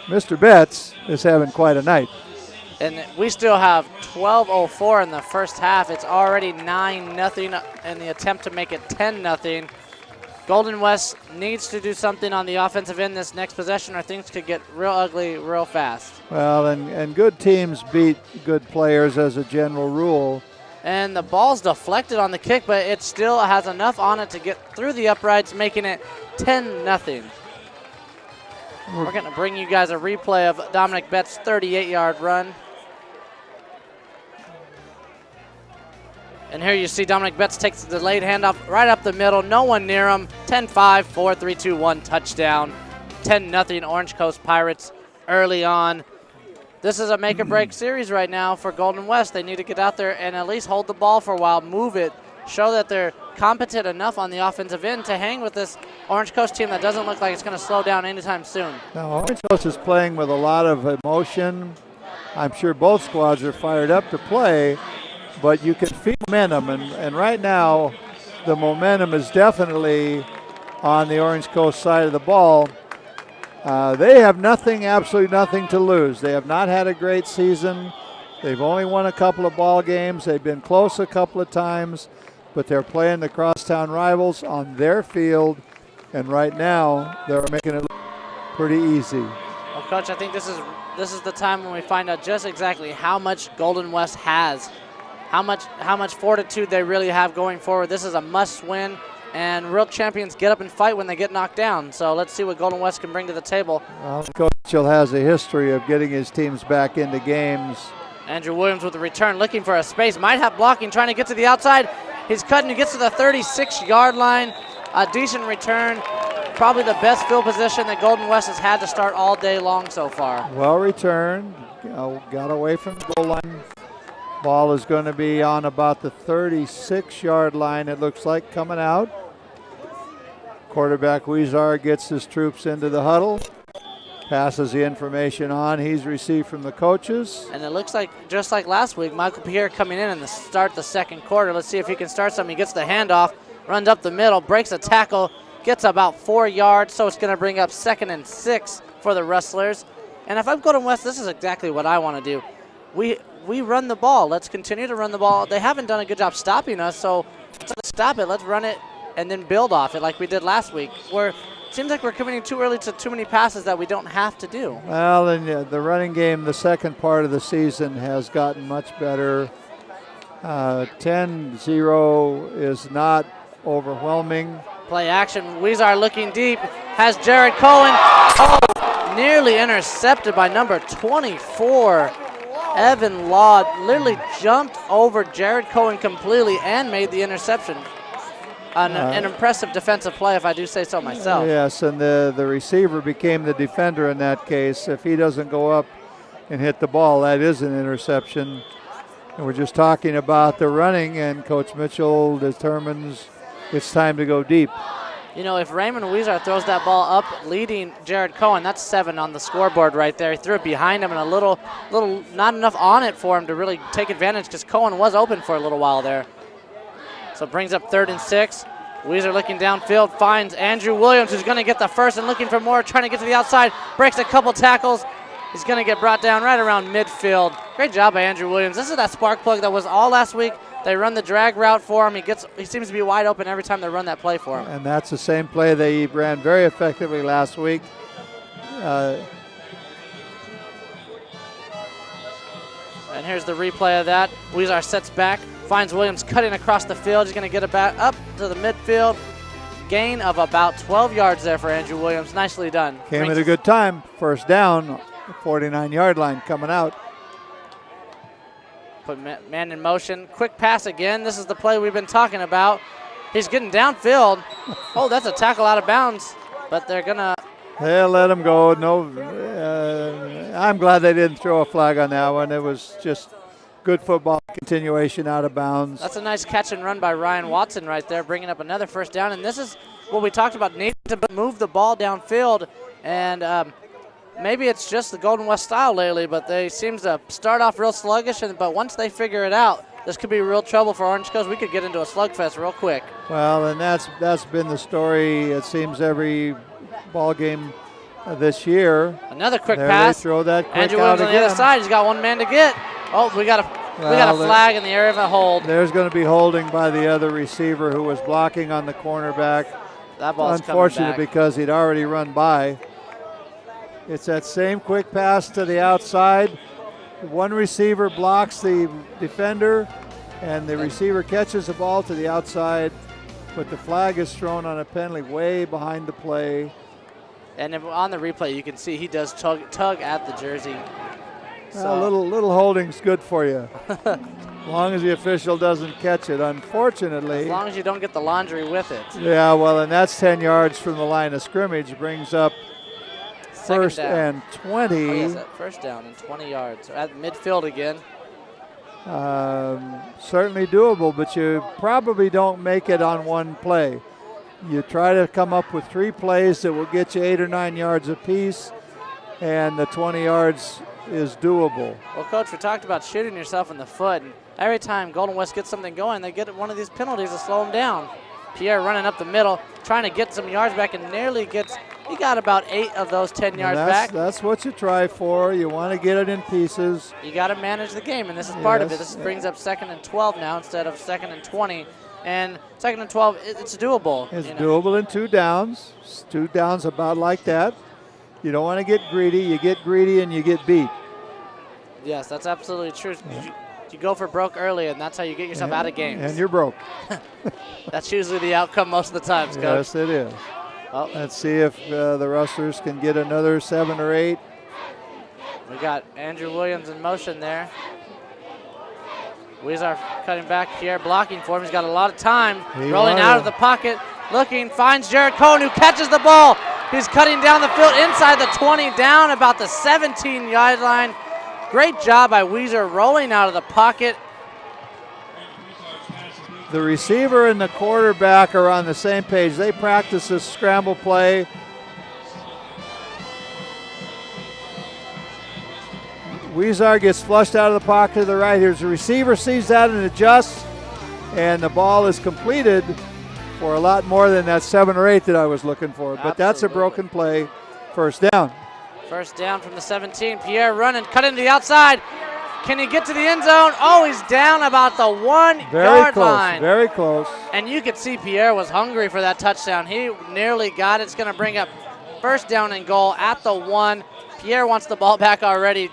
Mr. Betts is having quite a night. And we still have 12:04 in the first half. It's already 9-0 in the attempt to make it 10-0. Golden West needs to do something on the offensive end this next possession, or things could get real ugly real fast. Well, and good teams beat good players as a general rule. And the ball's deflected on the kick, but it still has enough on it to get through the uprights, making it 10-0. We're going to bring you guys a replay of Dominic Betts' 38-yard run. And here you see Dominic Betts takes the delayed handoff right up the middle. No one near him. 10-5, 4, 3, 2, 1 touchdown. 10-0 Orange Coast Pirates early on. This is a make-or-break series right now for Golden West. They need to get out there and at least hold the ball for a while, move it, show that they're competent enough on the offensive end to hang with this Orange Coast team that doesn't look like it's going to slow down anytime soon. Now, Orange Coast is playing with a lot of emotion. I'm sure both squads are fired up to play, but you can feel momentum, and right now the momentum is definitely on the Orange Coast side of the ball. They have absolutely nothing to lose. They have not had a great season. They've only won a couple of ball games. They've been close a couple of times, but they're playing the crosstown rivals on their field, and right now they're making it look pretty easy. Well, Coach, I think this is the time when we find out just exactly how much Golden West has, how much fortitude they really have going forward. This is a must-win, and real champions get up and fight when they get knocked down. So let's see what Golden West can bring to the table. Well, Coach Mitchell has a history of getting his teams back into games. Andrew Williams with the return, looking for a space. Might have blocking, trying to get to the outside. He's cutting, he gets to the 36-yard line. A decent return. Probably the best field position that Golden West has had to start all day long so far. Well returned, got away from the goal line. Ball is going to be on about the 36-yard line, it looks like, coming out. Quarterback Weezar gets his troops into the huddle, passes the information on. He's received from the coaches. And it looks like, just like last week, Michael Pierre coming in and start the second quarter. Let's see if he can start something. He gets the handoff, runs up the middle, breaks a tackle, gets about 4 yards, so it's going to bring up 2nd and 6 for the Rustlers. And if I'm Golden West, this is exactly what I want to do. We run the ball. Let's continue to run the ball. They haven't done a good job stopping us, so let's stop it. Let's run it and then build off it like we did last week. It seems like we're committing too early to too many passes that we don't have to do. Well, and the running game, the second part of the season, has gotten much better. 10-0 is not overwhelming. Play action. Weezar looking deep. Has Jared Cohen. Oh, nearly intercepted by number 24. Evan Law literally jumped over Jared Cohen completely and made the interception. An impressive defensive play, if I do say so myself. Yes, and the receiver became the defender in that case. If he doesn't go up and hit the ball, that is an interception. And we're just talking about the running, and Coach Mitchell determines it's time to go deep. You know, if Raymond Weezar throws that ball up leading Jared Cohen, that's 7 on the scoreboard right there. He threw it behind him and a little not enough on it for him to really take advantage because Cohen was open for a little while there. So it brings up 3rd and 6. Weezar looking downfield, finds Andrew Williams, who's going to get the first and looking for more, trying to get to the outside, breaks a couple tackles. He's going to get brought down right around midfield. Great job by Andrew Williams. This is that spark plug that was all last week. They run the drag route for him. He seems to be wide open every time they run that play for him. And that's the same play they ran very effectively last week. And here's the replay of that. Weezar sets back, finds Williams cutting across the field. He's going to get it back up to the midfield. Gain of about 12 yards there for Andrew Williams. Nicely done. Came at a good time. First down, 49-yard line coming out. Put man in motion. Quick pass again. This is the play we've been talking about. He's getting downfield. Oh, that's a tackle out of bounds. But they're going to. They'll let him go. No, I'm glad they didn't throw a flag on that one. It was just good football continuation out of bounds. That's a nice catch and run by Ryan Watson right there, bringing up another first down. And this is what we talked about, needing to move the ball downfield. And maybe it's just the Golden West style lately, but they seem to start off real sluggish, but once they figure it out, this could be real trouble for Orange Coast. We could get into a slugfest real quick. Well, and that's been the story, it seems, every ball game this year. Another quick pass. They throw that quick Andrew out Williams on again. the other side. He's got one man to get. Oh, we got a flag in the area of a hold. There's going to be holding by the other receiver who was blocking on the cornerback. That ball's unfortunate coming back. because he'd already run by. It's that same quick pass to the outside. One receiver blocks the defender, and the receiver catches the ball to the outside, but the flag is thrown on a penalty way behind the play. And on the replay, you can see he does tug at the jersey. So. Little holding's good for you, as long as the official doesn't catch it. Unfortunately, as long as you don't get the laundry with it. Yeah, well, and that's 10 yards from the line of scrimmage, brings up first and 20. Oh, yes, first down and 20 yards at midfield again. Certainly doable, but you probably don't make it on one play. You try to come up with 3 plays that will get you 8 or 9 yards apiece, and the 20 yards is doable. Well, Coach, we talked about shooting yourself in the foot, and every time Golden West gets something going, they get one of these penalties to slow them down. Pierre running up the middle, trying to get some yards back, and nearly gets, he got about 8 of those 10 yards back. That's what you try for. You want to get it in pieces. You got to manage the game, and this is part of it. This brings up 2nd and 12 now instead of 2nd and 20. And 2nd and 12, it's doable. It's doable in 2 downs. 2 downs about like that. You don't want to get greedy. You get greedy and you get beat. Yes, that's absolutely true. You go for broke early, and that's how you get yourself out of games. And you're broke. That's usually the outcome most of the times, Coach. Yes, it is. Oh. Let's see if the Rustlers can get another 7 or 8. We got Andrew Williams in motion there. Weezer cutting back. Pierre blocking for him. He's got a lot of time. Rolling out of the pocket. Looking. Finds Jared Cohn, who catches the ball. He's cutting down the field inside the 20, down about the 17-yard line. Great job by Weezer rolling out of the pocket. The receiver and the quarterback are on the same page. They practice this scramble play. Weezer gets flushed out of the pocket to the right. Here's the receiver, sees that and adjusts, and the ball is completed for a lot more than that 7 or 8 that I was looking for. But that's a broken play. First down. First down from the 17. Pierre running, cut into the outside. Can he get to the end zone? Oh, he's down about the 1-yard line. Very close. And you could see Pierre was hungry for that touchdown. He nearly got it. It's going to bring up first down and goal at the 1. Pierre wants the ball back already.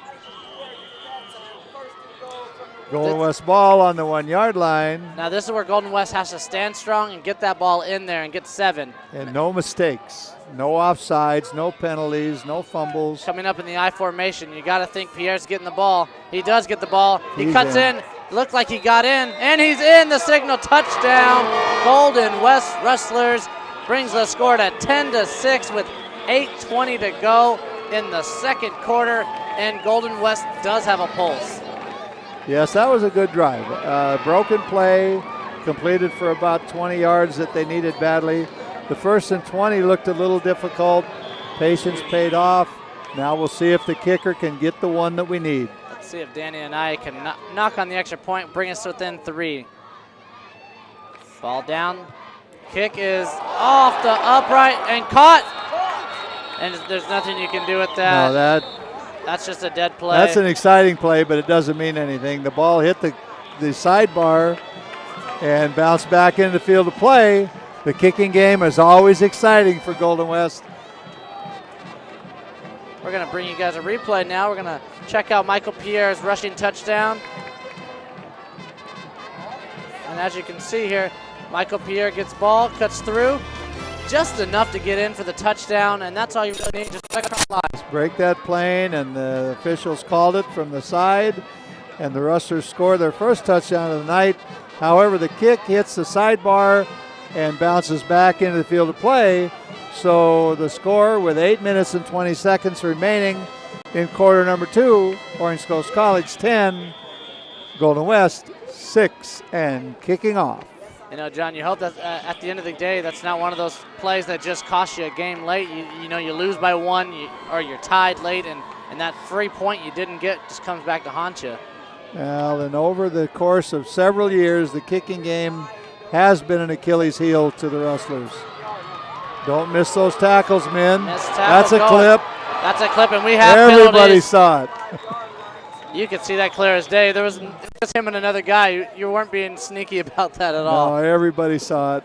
Golden West ball on the 1-yard line. Now this is where Golden West has to stand strong and get that ball in there and get 7. And no mistakes. No offsides, no penalties, no fumbles. Coming up in the I formation, you got to think Pierre's getting the ball. He does get the ball. He cuts in. Looked like he got in, and he's in. The signal touchdown. Golden West Rustlers brings the score to 10-6 with 8:20 to go in the second quarter, and Golden West does have a pulse. Yes, that was a good drive. Broken play, completed for about 20 yards that they needed badly. The 1st and 20 looked a little difficult. Patience paid off. Now we'll see if the kicker can get the one that we need. Let's see if Danny and I can knock on the extra point, bring us within 3. Ball down. Kick is off the upright and caught. And there's nothing you can do with that. No, that's just a dead play. That's an exciting play, but it doesn't mean anything. The ball hit the sidebar and bounced back into the field of play. The kicking game is always exciting for Golden West. We're going to bring you guys a replay now. We're going to check out Michael Pierre's rushing touchdown. And as you can see here, Michael Pierre gets ball, cuts through, just enough to get in for the touchdown, and that's all you really need. Just check our lines. Break that plane, and the officials called it from the side, and the Rustlers score their first touchdown of the night. However, the kick hits the sidebar and bounces back into the field of play. So the score with 8 minutes and 20 seconds remaining in quarter number 2, Orange Coast College 10, Golden West 6, and kicking off. You know, John, you hope that at the end of the day, that's not one of those plays that just cost you a game late. You know, you lose by 1 or you're tied late, and that free point you didn't get just comes back to haunt you. Well, and over the course of several years, the kicking game has been an Achilles heel to the Rustlers. Don't miss those tackles, men. That's a clip. That's a clip, and we have Everybody penalties. saw it. You could see that clear as day. There was just him and another guy. You weren't being sneaky about that at all. No, everybody saw it.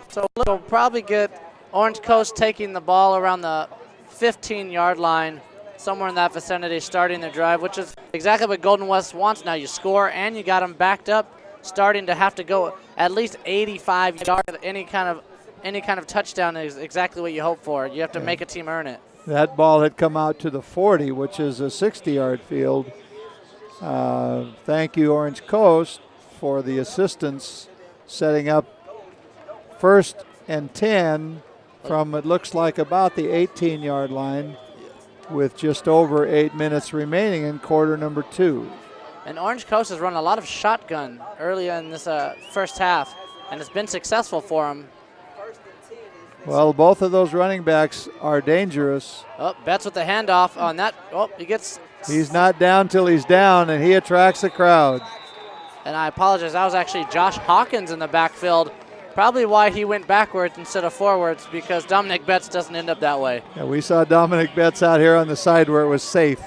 So we'll probably get Orange Coast taking the ball around the 15-yard line, somewhere in that vicinity, starting their drive, which is exactly what Golden West wants. Now you score, and you got them backed up, starting to have to go at least 85 yards. Any kind of touchdown is exactly what you hope for. You have to make a team earn it. That ball had come out to the 40, which is a 60-yard field. Thank you, Orange Coast, for the assistance setting up 1st and 10 from, it looks like, about the 18-yard line with just over 8 minutes remaining in quarter number 2. And Orange Coast has run a lot of shotgun early in this first half, and it's been successful for them. Well, both of those running backs are dangerous. Oh, Betts with the handoff on that. Oh, he gets... He's not down till he's down, and he attracts a crowd. And I apologize, that was actually Josh Hawkins in the backfield. Probably why he went backwards instead of forwards, because Dominic Betts doesn't end up that way. Yeah, we saw Dominic Betts out here on the side where it was safe.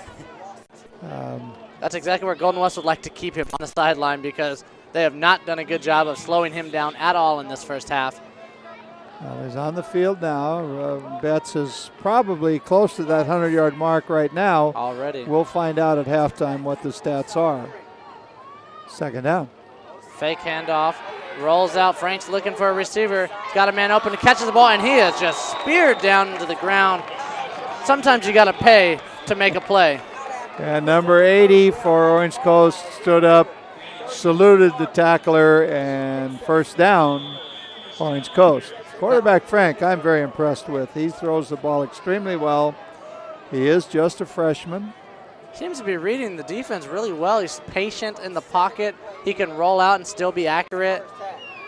That's exactly where Golden West would like to keep him, on the sideline, because They have not done a good job of slowing him down at all in this first half. Well, he's on the field now. Betts is probably close to that 100-yard mark right now. Already. We'll find out at halftime what the stats are. Second down. Fake handoff. Rolls out. Frank's looking for a receiver. He's got a man open to catches the ball, and he is just speared down into the ground. Sometimes you got to pay to make a play. And number 80 for Orange Coast stood up, saluted the tackler, and first down, Orange Coast. Quarterback Frank, I'm very impressed with. He throws the ball extremely well. He is just a freshman. Seems to be reading the defense really well. He's patient in the pocket. He can roll out and still be accurate.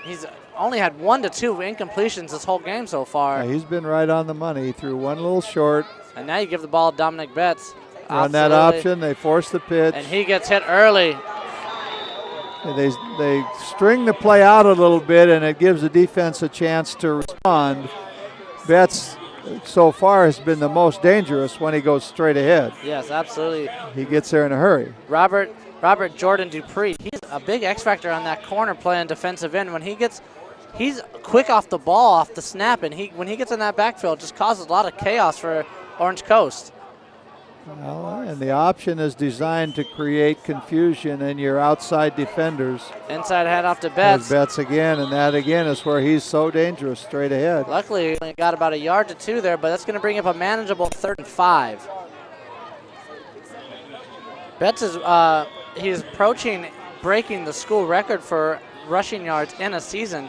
He's only had 1 to 2 incompletions this whole game so far. Yeah, he's been right on the money. He threw one little short. And now you give the ball to Dominic Betts. On that option, they force the pitch. And he gets hit early. They string the play out a little bit, and it gives the defense a chance to respond. Betts so far has been the most dangerous when he goes straight ahead. Yes, absolutely. He gets there in a hurry. Robert Jordan Dupree, he's a big X factor on that corner playing defensive end. When he's quick off the ball, off the snap, and when he gets in that backfield, it just causes a lot of chaos for Orange Coast. Well, and the option is designed to create confusion in your outside defenders. Inside handoff to Betts. There's Betts again, and that again is where he's so dangerous, straight ahead. Luckily, he only got about 1 yard to 2 there, but that's going to bring up a manageable 3rd and 5. Betts is he's approaching breaking the school record for rushing yards in a season.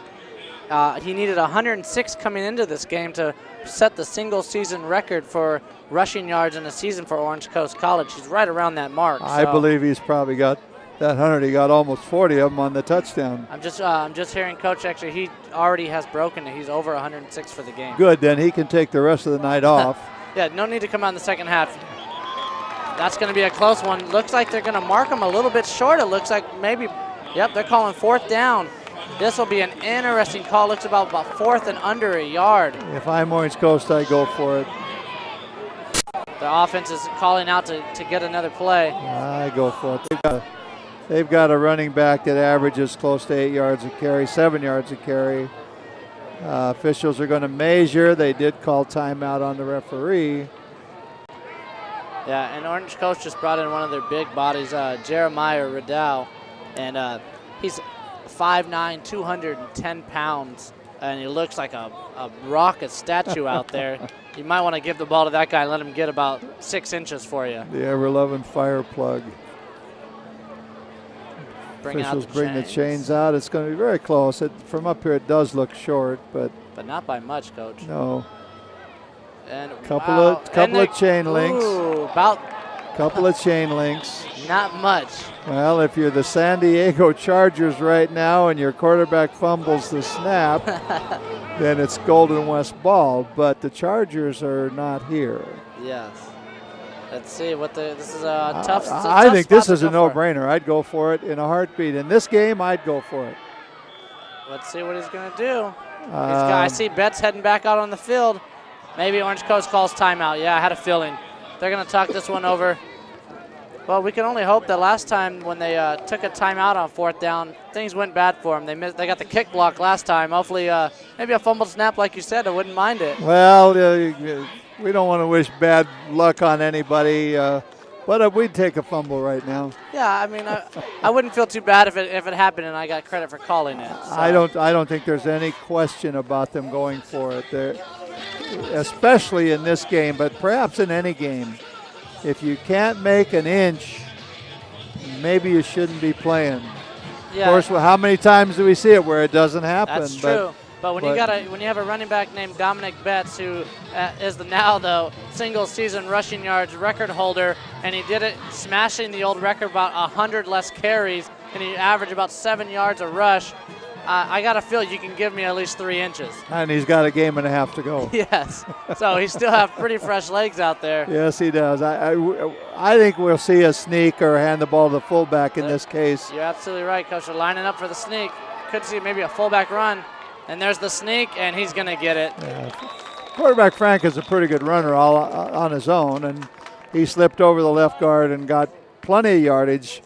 He needed 106 coming into this game to set the single season record for rushing yards in a season for Orange Coast College. He's right around that mark. I believe he's probably got that 100. He got almost 40 of them on the touchdown. I'm just hearing Coach actually he already has broken it. He's over 106 for the game. Good, then he can take the rest of the night off. Yeah, no need to come out in the second half. That's going to be a close one. Looks like they're going to mark him a little bit short. It looks like maybe, yep, they're calling 4th down. This will be an interesting call. Looks about 4th and under 1 yard. If I'm Orange Coast, I go for it. The offense is calling out to get another play. I go for it. They've got a running back that averages close to 8 yards a carry, 7 yards a carry. Officials are going to measure. They did call timeout on the referee. Yeah, and Orange Coast just brought in one of their big bodies, Jeremiah Riddell, and he's 5'9", 210 pounds, and he looks like a rocket statue out there. You might want to give the ball to that guy and let him get about 6 inches for you. The ever-loving fire plug. Officials bring the chains out. It's going to be very close. From up here, it does look short, but not by much, Coach. No. And couple of chain links. Ooh, couple of chain links. Not much. Well, if you're the San Diego Chargers right now and your quarterback fumbles the snap, then it's Golden West ball. But the Chargers are not here. Yes. Let's see what this is a tough. I think this is a no-brainer. I'd go for it in a heartbeat. In this game, I'd go for it. Let's see what he's going to do. I see Betts heading back out on the field. Maybe Orange Coast calls timeout. Yeah, I had a feeling. They're going to talk this one over. Well, we can only hope that last time when they took a timeout on 4th down, things went bad for them. They got the kick block last time. Hopefully, maybe a fumbled snap, like you said. I wouldn't mind it. Well, we don't want to wish bad luck on anybody, but we'd take a fumble right now. Yeah, I mean, I wouldn't feel too bad if it happened and I got credit for calling it. So. I don't think there's any question about them going for it. Especially in this game, but perhaps in any game. If you can't make an inch, maybe you shouldn't be playing. Yeah. Of course, how many times do we see it where it doesn't happen? That's true. But when you have a running back named Dominic Betts, who is the single season rushing yards record holder, and he did it smashing the old record about 100 less carries, and he averaged about 7 yards a rush. I got to feel you can give me at least 3 inches. And he's got a game and a half to go. Yes. So he still have pretty fresh legs out there. Yes, he does. I think we'll see a sneak or hand the ball to the fullback in this case. You're absolutely right, Coach. They're lining up for the sneak. Could see maybe a fullback run. And there's the sneak, and he's going to get it. Yeah. Quarterback Frank is a pretty good runner all on his own, and he slipped over the left guard and got plenty of yardage.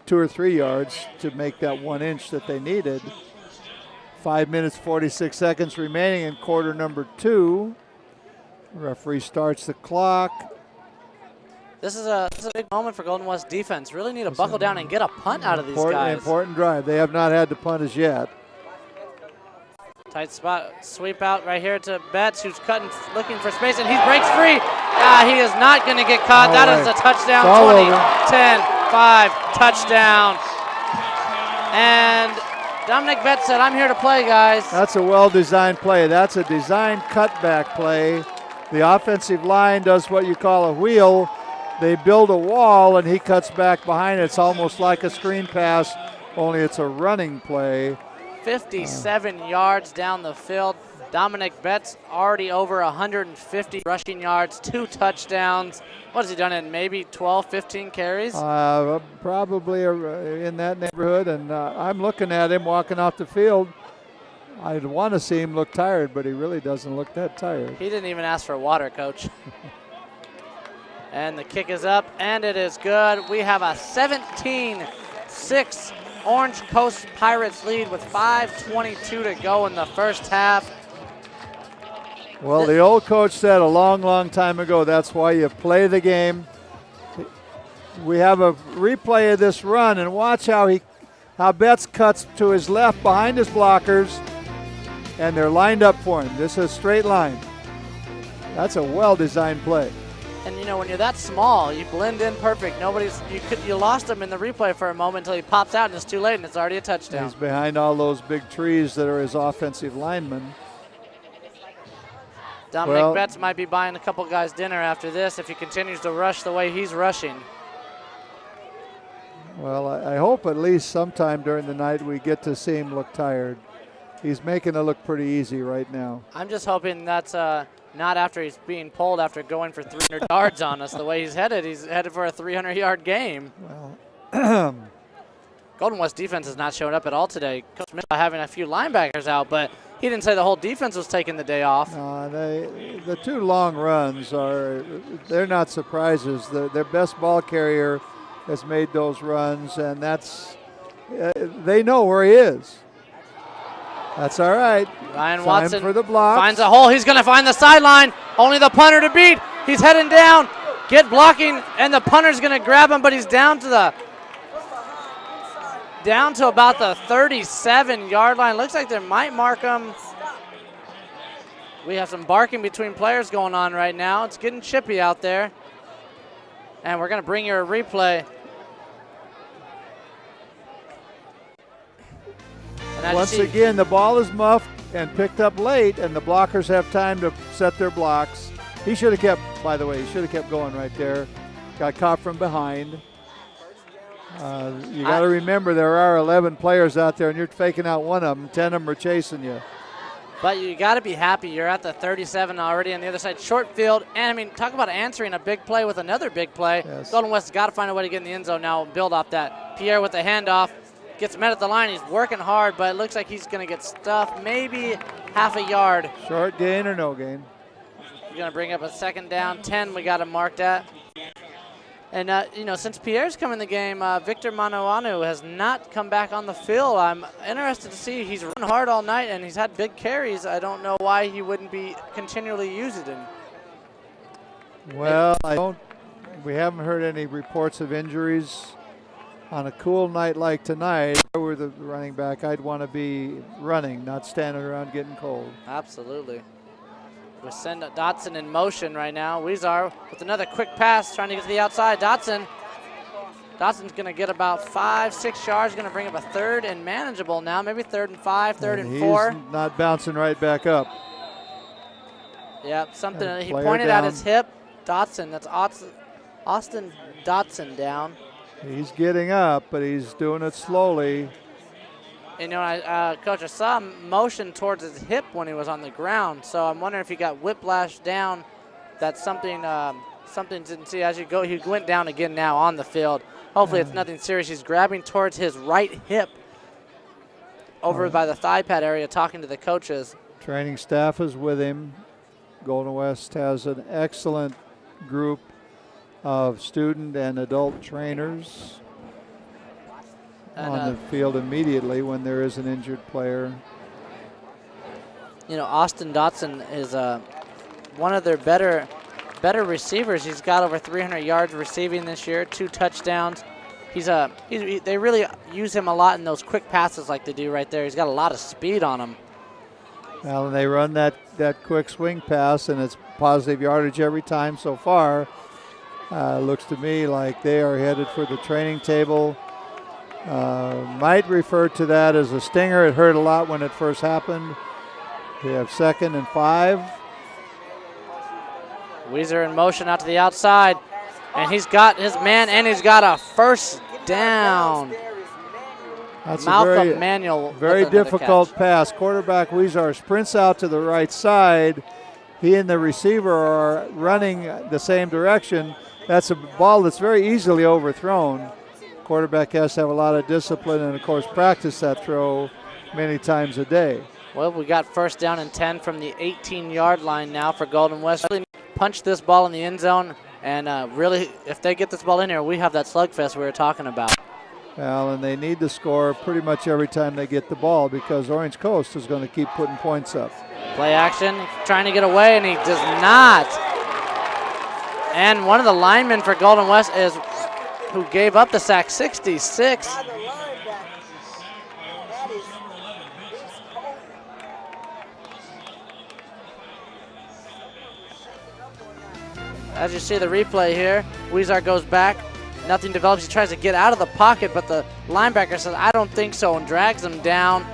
2 or 3 yards to make that 1 inch that they needed. 5 minutes, 46 seconds remaining in quarter number 2. Referee starts the clock. This is a big moment for Golden West defense. Really need to buckle down and get a punt out of these guys. Important drive. They have not had to punt as yet. Tight spot, sweep out right here to Betts, who's cutting, looking for space, and he breaks free. He is not going to get caught. That is a touchdown. 20, 10, 5, touchdown. And Dominic Betts said, I'm here to play, guys. That's a well-designed play. That's a designed cutback play. The offensive line does what you call a wheel. They build a wall, and he cuts back behind it. It's almost like a screen pass, only it's a running play. 57 yards down the field. Dominic Betts already over 150 rushing yards, 2 touchdowns. What has he done in maybe 12, 15 carries? Probably in that neighborhood, and I'm looking at him walking off the field. I'd want to see him look tired, but he really doesn't look that tired. He didn't even ask for water, Coach. And the kick is up, and it is good. We have a 17-6 Orange Coast Pirates lead with 5:22 to go in the first half. Well, the old coach said a long, long time ago, that's why you play the game. We have a replay of this run, and watch how Betts cuts to his left behind his blockers, and they're lined up for him. This is a straight line. That's a well-designed play. And you know, when you're that small, you blend in perfect. You lost him in the replay for a moment until he pops out and it's too late and it's already a touchdown. He's behind all those big trees that are his offensive linemen. Dominic Betts might be buying a couple guys dinner after this if he continues to rush the way he's rushing. Well, I hope at least sometime during the night we get to see him look tired. He's making it look pretty easy right now. I'm just hoping that's not after he's being pulled after going for 300 yards on us. The way he's headed for a 300-yard game. Well, Golden West defense has not shown up at all today. Coach Mitchell having a few linebackers out, but he didn't say the whole defense was taking the day off. The 2 long runs they're not surprises. Their best ball carrier has made those runs, and they know where he is. That's all right. Ryan Time Watson for the block. Finds a hole. He's going to find the sideline. Only the punter to beat. He's heading down. Get blocking, and the punter's going to grab him, but he's down to about the 37-yard line. Looks like they might mark him. We have some barking between players going on right now. It's getting chippy out there. And we're going to bring you a replay. Once again, the ball is muffed and picked up late, and the blockers have time to set their blocks. He should have kept, by the way, going right there. Got caught from behind. You got to remember there are 11 players out there, and you're faking out one of them. 10 of them are chasing you. But you got to be happy. You're at the 37 already on the other side. Short field, and I mean, talk about answering a big play with another big play. Yes. Golden West has got to find a way to get in the end zone now and build off that. Pierre with the handoff. Gets met at the line. He's working hard, but it looks like he's going to get stuffed. Maybe half a yard. Short gain or no gain? He's going to bring up a 2nd down. 10 we got him marked at. And, since Pierre's come in the game, Victor Manoanu has not come back on the field. I'm interested to see. He's run hard all night, and he's had big carries. I don't know why he wouldn't be continually using him. Well, we haven't heard any reports of injuries. On a cool night like tonight, if I were the running back, I'd want to be running, not standing around getting cold. Absolutely. We send Dotson in motion right now. Weezar with another quick pass, trying to get to the outside. Dotson's going to get about 5-6 yards, going to bring up a 3rd and manageable now, maybe 3rd and 5, 3rd and 4. He's not bouncing right back up. Yep, something he pointed at his hip. Dotson, that's Austin Dotson down. He's getting up, but he's doing it slowly. You know, Coach, I saw him motion towards his hip when he was on the ground, so I'm wondering if he got whiplash down. That's something didn't see as you go. He went down again now on the field. Hopefully it's nothing serious. He's grabbing towards his right hip over by the thigh pad area talking to the coaches. Training staff is with him. Golden West has an excellent group of student and adult trainers. on the field immediately when there is an injured player. You know, Austin Dotson is one of their better receivers. He's got over 300 yards receiving this year, 2 touchdowns. They really use him a lot in those quick passes like they do right there. He's got a lot of speed on him. Well, and they run that quick swing pass, and it's positive yardage every time so far. Looks to me like they are headed for the training table. Might refer to that as a stinger. It hurt a lot when it first happened. We have 2nd and 5. Weezer in motion out to the outside, and he's got his man, and he's got a first down. That's Malcolm a Manuel. very difficult pass. Quarterback Weezer sprints out to the right side. He and the receiver are running the same direction. That's a ball that's very easily overthrown. Quarterback has to have a lot of discipline and, of course, practice that throw many times a day. Well, we got first down and 10 from the 18-yard line now for Golden West. Really punch this ball in the end zone, and really, if they get this ball in here, we have that slugfest we were talking about. Well, and they need to score pretty much every time they get the ball because Orange Coast is going to keep putting points up. Play action, trying to get away, and he does not. And one of the linemen for Golden West is who gave up the sack, 66. As you see the replay here, Weezer goes back. Nothing develops. He tries to get out of the pocket, but the linebacker says, I don't think so, and drags him down.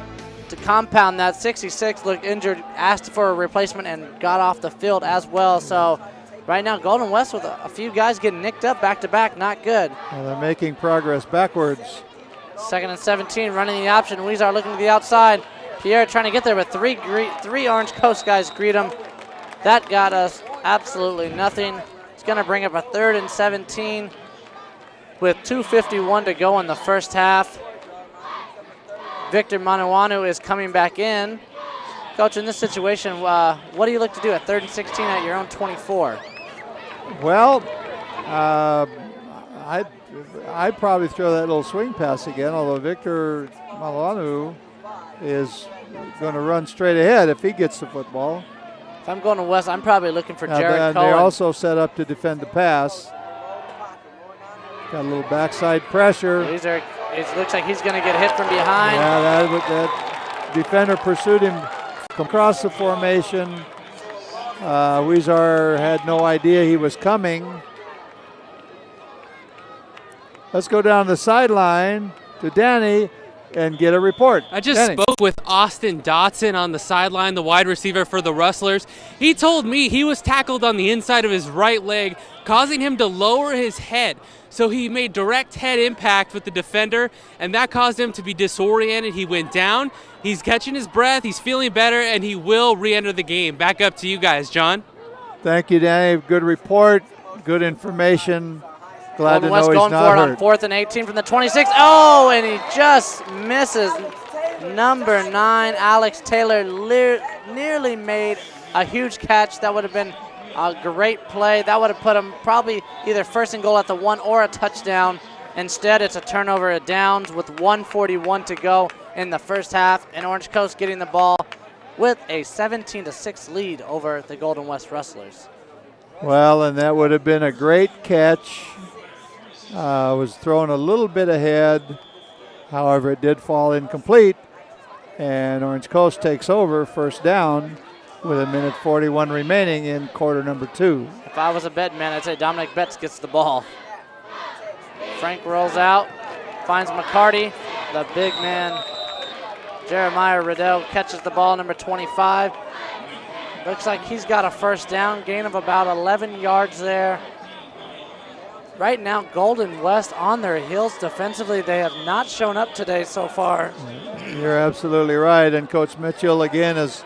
To compound that, 66 looked injured, asked for a replacement, and got off the field as well. So right now, Golden West with a few guys getting nicked up back-to-back, not good. Well, they're making progress backwards. 2nd and 17, running the option. Weezer looking to the outside. Pierre trying to get there, but three Orange Coast guys greet him. That got us absolutely nothing. It's going to bring up a 3rd and 17 with 2:51 to go in the first half. Victor Manawanu is coming back in. Coach, in this situation, what do you look to do at 3rd and 16 at your own 24? Well, I'd probably throw that little swing pass again, although Victor Manawanu is going to run straight ahead if he gets the football. If I'm going to West, I'm probably looking for Jared Cohen. They're also set up to defend the pass. Got a little backside pressure. It looks like he's going to get hit from behind. Yeah, that defender pursued him across the formation. Weezer had no idea he was coming. Let's go down the sideline to Danny and get a report. I just spoke with Austin Dotson on the sideline, the wide receiver for the Rustlers. He told me he was tackled on the inside of his right leg, causing him to lower his head. So he made direct head impact with the defender, and that caused him to be disoriented. He went down. He's catching his breath. He's feeling better, and he will re-enter the game. Back up to you guys, John. Thank you, Danny. Good report, good information. Glad Golden to West know he's going not for it hurt. on 4th and 18 from the 26. Oh, and he just misses. Number 9, Alex Taylor, nearly made a huge catch. That would have been a great play. That would have put him probably either 1st and goal at the 1 or a touchdown. Instead, it's a turnover of downs with 1:41 to go in the first half, and Orange Coast getting the ball with a 17-6 lead over the Golden West Rustlers. Well, and that would have been a great catch. Was thrown a little bit ahead. However, it did fall incomplete. And Orange Coast takes over, first down, with 1:41 remaining in quarter number 2. If I was a bet man, I'd say Dominic Betts gets the ball. Frank rolls out, finds McCarty. The big man, Jeremiah Riddell, catches the ball, number 25. Looks like he's got a first down, gain of about 11 yards there. Right now, Golden West on their heels defensively. They have not shown up today so far. You're absolutely right. And Coach Mitchell, again, is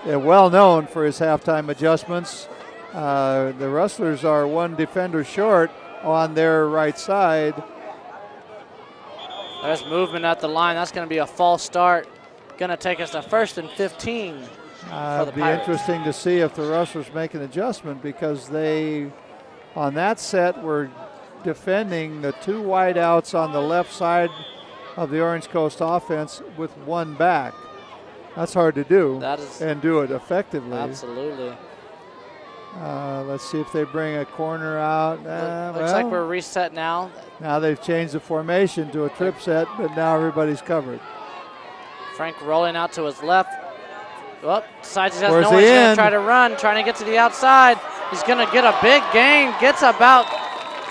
well known for his halftime adjustments. The Rustlers are one defender short on their right side. There's movement at the line. That's going to be a false start. Going to take us to 1st and 15 for the Be Pirates. interesting to see if the Rustlers make an adjustment because they, on that set, were defending the 2 wideouts on the left side of the Orange Coast offense with one back. That's hard to do. That is, and do it effectively. Absolutely. Let's see if they bring a corner out. Looks like we're reset now. Now they've changed the formation to a trip set, but now everybody's covered. Frank rolling out to his left. Oh, decides he has Where's no one. He's going to try to run, trying to get to the outside. He's going to get a big gain, gets about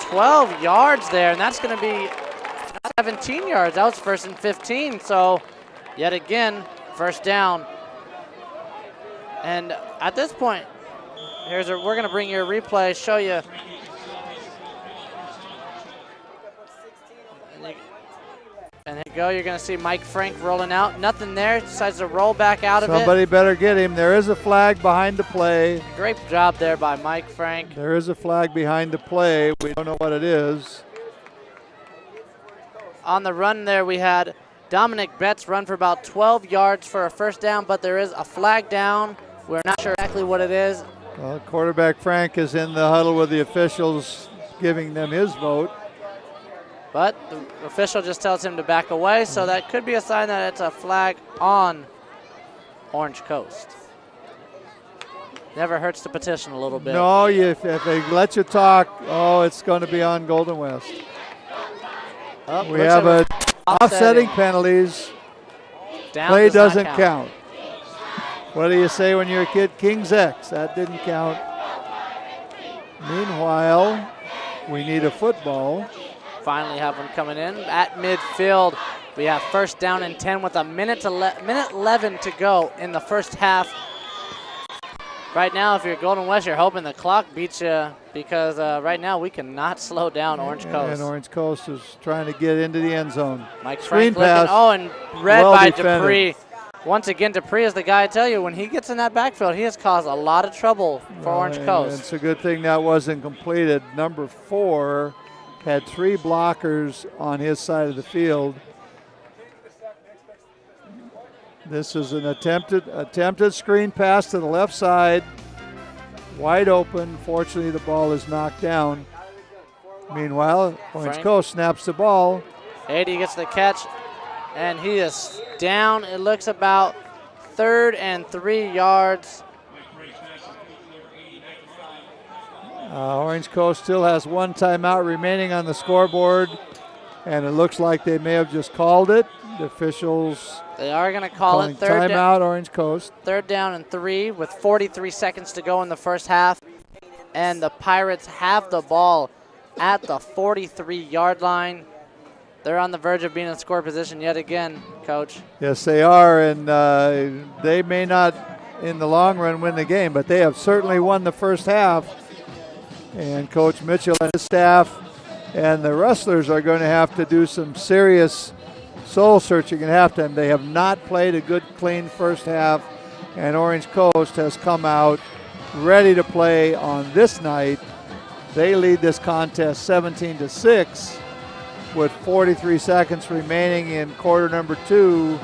12 yards there, and that's going to be 17 yards. That was first and 15, so yet again, first down. And at this point, we're going to bring you a replay, show you. And there you go, you're going to see Mike Frank rolling out. Nothing there, decides to roll back out of it. Somebody better get him. There is a flag behind the play. Great job there by Mike Frank. There is a flag behind the play. We don't know what it is. On the run there, we had Dominic Betts run for about 12 yards for a first down, but there is a flag down. We're not sure exactly what it is. Well, quarterback Frank is in the huddle with the officials, giving them his vote. But the official just tells him to back away, so that could be a sign that it's a flag on Orange Coast. Never hurts to petition a little bit. No, if they let you talk, it's going to be on Golden West. We have a offsetting penalties. Play doesn't count. What do you say when you're a kid? King's X. That didn't count. Meanwhile, we need a football. Finally have one coming in at midfield. We have first down and 10 with a minute 11 to go in the first half. Right now, if you're Golden West, you're hoping the clock beats you because right now we cannot slow down Orange Coast. And Orange Coast is trying to get into the end zone. Mike Frank looking, and read by Dupree. Once again, Dupree is the guy I tell you, when he gets in that backfield, he has caused a lot of trouble for Orange Coast. It's a good thing that wasn't completed. Number 4 had 3 blockers on his side of the field. This is an attempted screen pass to the left side. Wide open. Fortunately, the ball is knocked down. Meanwhile, Orange Coast snaps the ball. 80 gets the catch, and he is down. It looks about 3rd and 3 yards. Orange Coast still has 1 timeout remaining on the scoreboard, and it looks like they may have just called it. The officials they are going to call it third timeout, Orange Coast. 3rd down and 3 with 43 seconds to go in the first half, and the Pirates have the ball at the 43-yard line. They're on the verge of being in score position yet again, Coach. Yes, they are, and they may not in the long run win the game, but they have certainly won the first half. And Coach Mitchell and his staff and the wrestlers are going to have to do some serious soul searching at halftime. They have not played a good, clean first half, and Orange Coast has come out ready to play on this night. They lead this contest 17-6 with 43 seconds remaining in quarter number 2.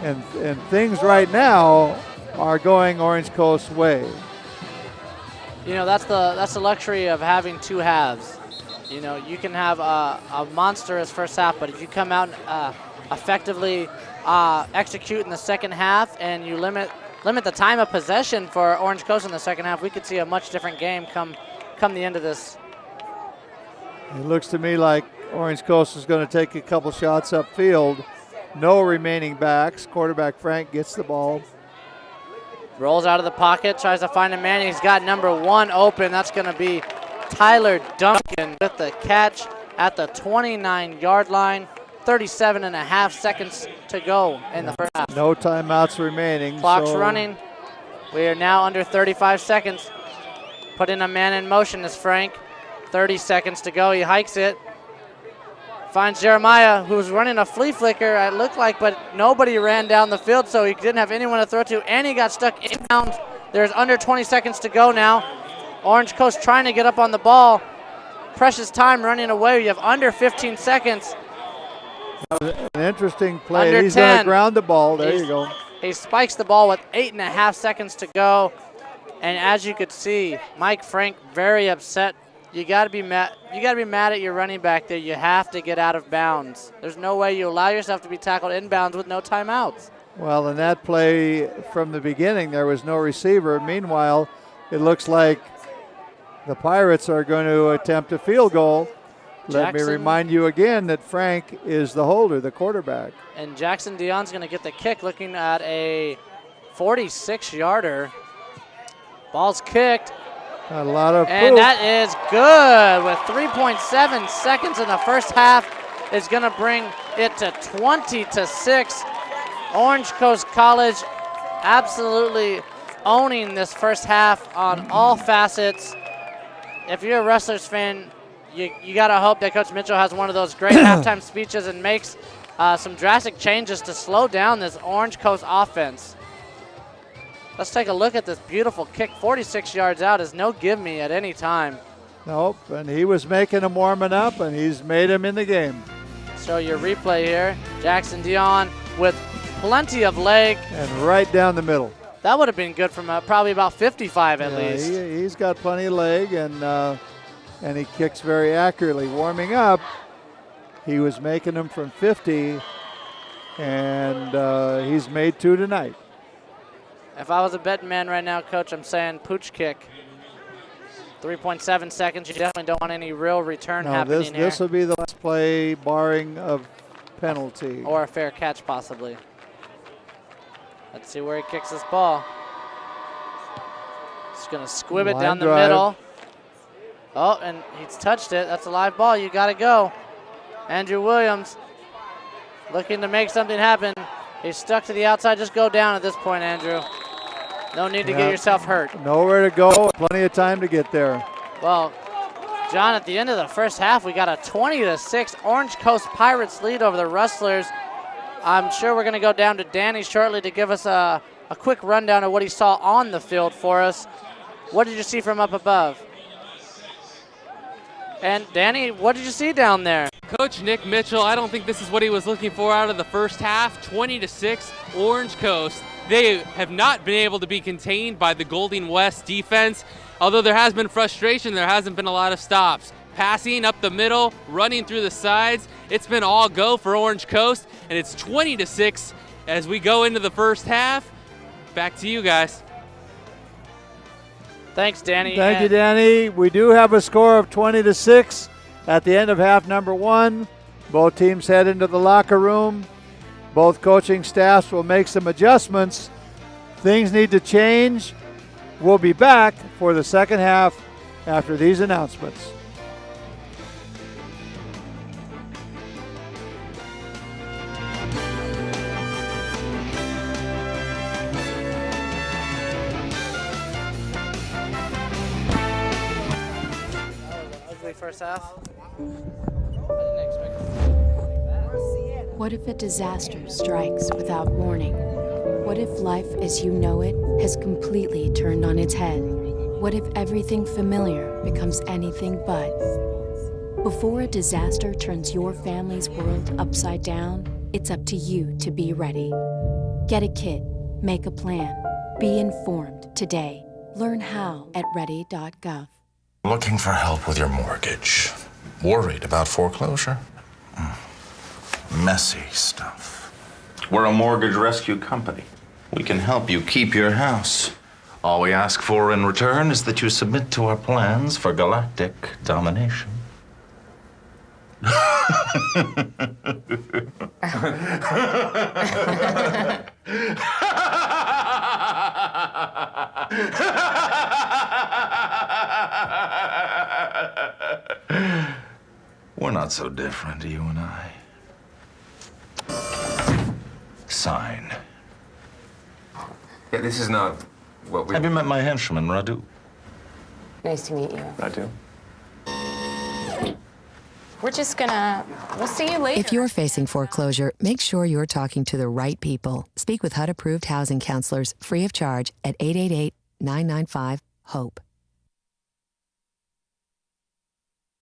And things right now are going Orange Coast's way. You know, that's the luxury of having 2 halves. You know, you can have a monstrous first half, but if you come out and effectively execute in the second half and you limit the time of possession for Orange Coast in the second half, we could see a much different game come the end of this. It looks to me like Orange Coast is going to take a couple shots upfield. No remaining backs. Quarterback Frank gets the ball. Rolls out of the pocket, tries to find a man. He's got number 1 open. That's going to be Tyler Duncan with the catch at the 29-yard line. 37.5 seconds to go in the first half. No timeouts remaining. Clock's running. We are now under 35 seconds. Putting a man in motion is Frank. 30 seconds to go. He hikes it. Finds Jeremiah, who's running a flea flicker, it looked like, but nobody ran down the field, so he didn't have anyone to throw to, and he got stuck inbounds. There's under 20 seconds to go now. Orange Coast trying to get up on the ball. Precious time running away. You have under 15 seconds. An interesting play. Under He's 10. going to ground the ball. There you go. He spikes the ball with 8.5 seconds to go. And as you could see, Mike Frank very upset. You got to be mad. You got to be mad at your running back there. You have to get out of bounds. There's no way you allow yourself to be tackled inbounds with no timeouts. Well, in that play from the beginning, there was no receiver. Meanwhile, it looks like the Pirates are going to attempt a field goal. Let me remind you again that Frank is the holder, the quarterback. And Jackson Dion's going to get the kick, looking at a 46-yarder. Ball's kicked. A lot of and that is good with 3.7 seconds in the first half. Is going to bring it to 20-6. Orange Coast College absolutely owning this first half on all facets. If you're a Wrestlers fan, you got to hope that Coach Mitchell has one of those great halftime speeches and makes some drastic changes to slow down this Orange Coast offense. Let's take a look at this beautiful kick. 46 yards out is no give me at any time. Nope, and he was making him warming up, and he's made him in the game. Show your replay here. Jackson Dion with plenty of leg. And right down the middle. That would have been good from probably about 55 at least. He's got plenty of leg, and he kicks very accurately. Warming up, he was making them from 50, and he's made 2 tonight. If I was a betting man right now, Coach, I'm saying pooch kick. 3.7 seconds. You definitely don't want any real return happening here. This will be the last play, barring a penalty. Or a fair catch, possibly. Let's see where he kicks this ball. He's going to squib it down the middle. Oh, and he's touched it. That's a live ball. You got to go. Andrew Williams looking to make something happen. He's stuck to the outside. Just go down at this point, Andrew. No need to get yourself hurt. Nowhere to go. Plenty of time to get there. Well, John, at the end of the first half, we got a 20-6 Orange Coast Pirates lead over the Rustlers. I'm sure we're going to go down to Danny shortly to give us a quick rundown of what he saw on the field for us. What did you see from up above? And Danny, what did you see down there? Coach Nick Mitchell, I don't think this is what he was looking for out of the first half. 20-6 Orange Coast. They have not been able to be contained by the Golden West defense. Although there has been frustration, there hasn't been a lot of stops. Passing up the middle, running through the sides. It's been all go for Orange Coast, and it's 20-6 as we go into the first half. Back to you guys. Thanks, Danny. Thank you, Danny. We do have a score of 20-6 at the end of half number 1. Both teams head into the locker room. Both coaching staffs will make some adjustments. Things need to change. We'll be back for the second half after these announcements. First half. I didn't expect it. What if a disaster strikes without warning? What if life as you know it has completely turned on its head? What if everything familiar becomes anything but? Before a disaster turns your family's world upside down, it's up to you to be ready. Get a kit, make a plan, be informed today. Learn how at ready.gov. Looking for help with your mortgage. Worried about foreclosure? Messy stuff. We're a mortgage rescue company. We can help you keep your house. All we ask for in return is that you submit to our plans for galactic domination. We're not so different, you and I. Sign. Yeah, this is not what we... Have you met my henchman, Radu? Nice to meet you. Radu? We're just gonna... We'll see you later. If you're facing foreclosure, make sure you're talking to the right people. Speak with HUD-approved housing counselors free of charge at 888-995-HOPE.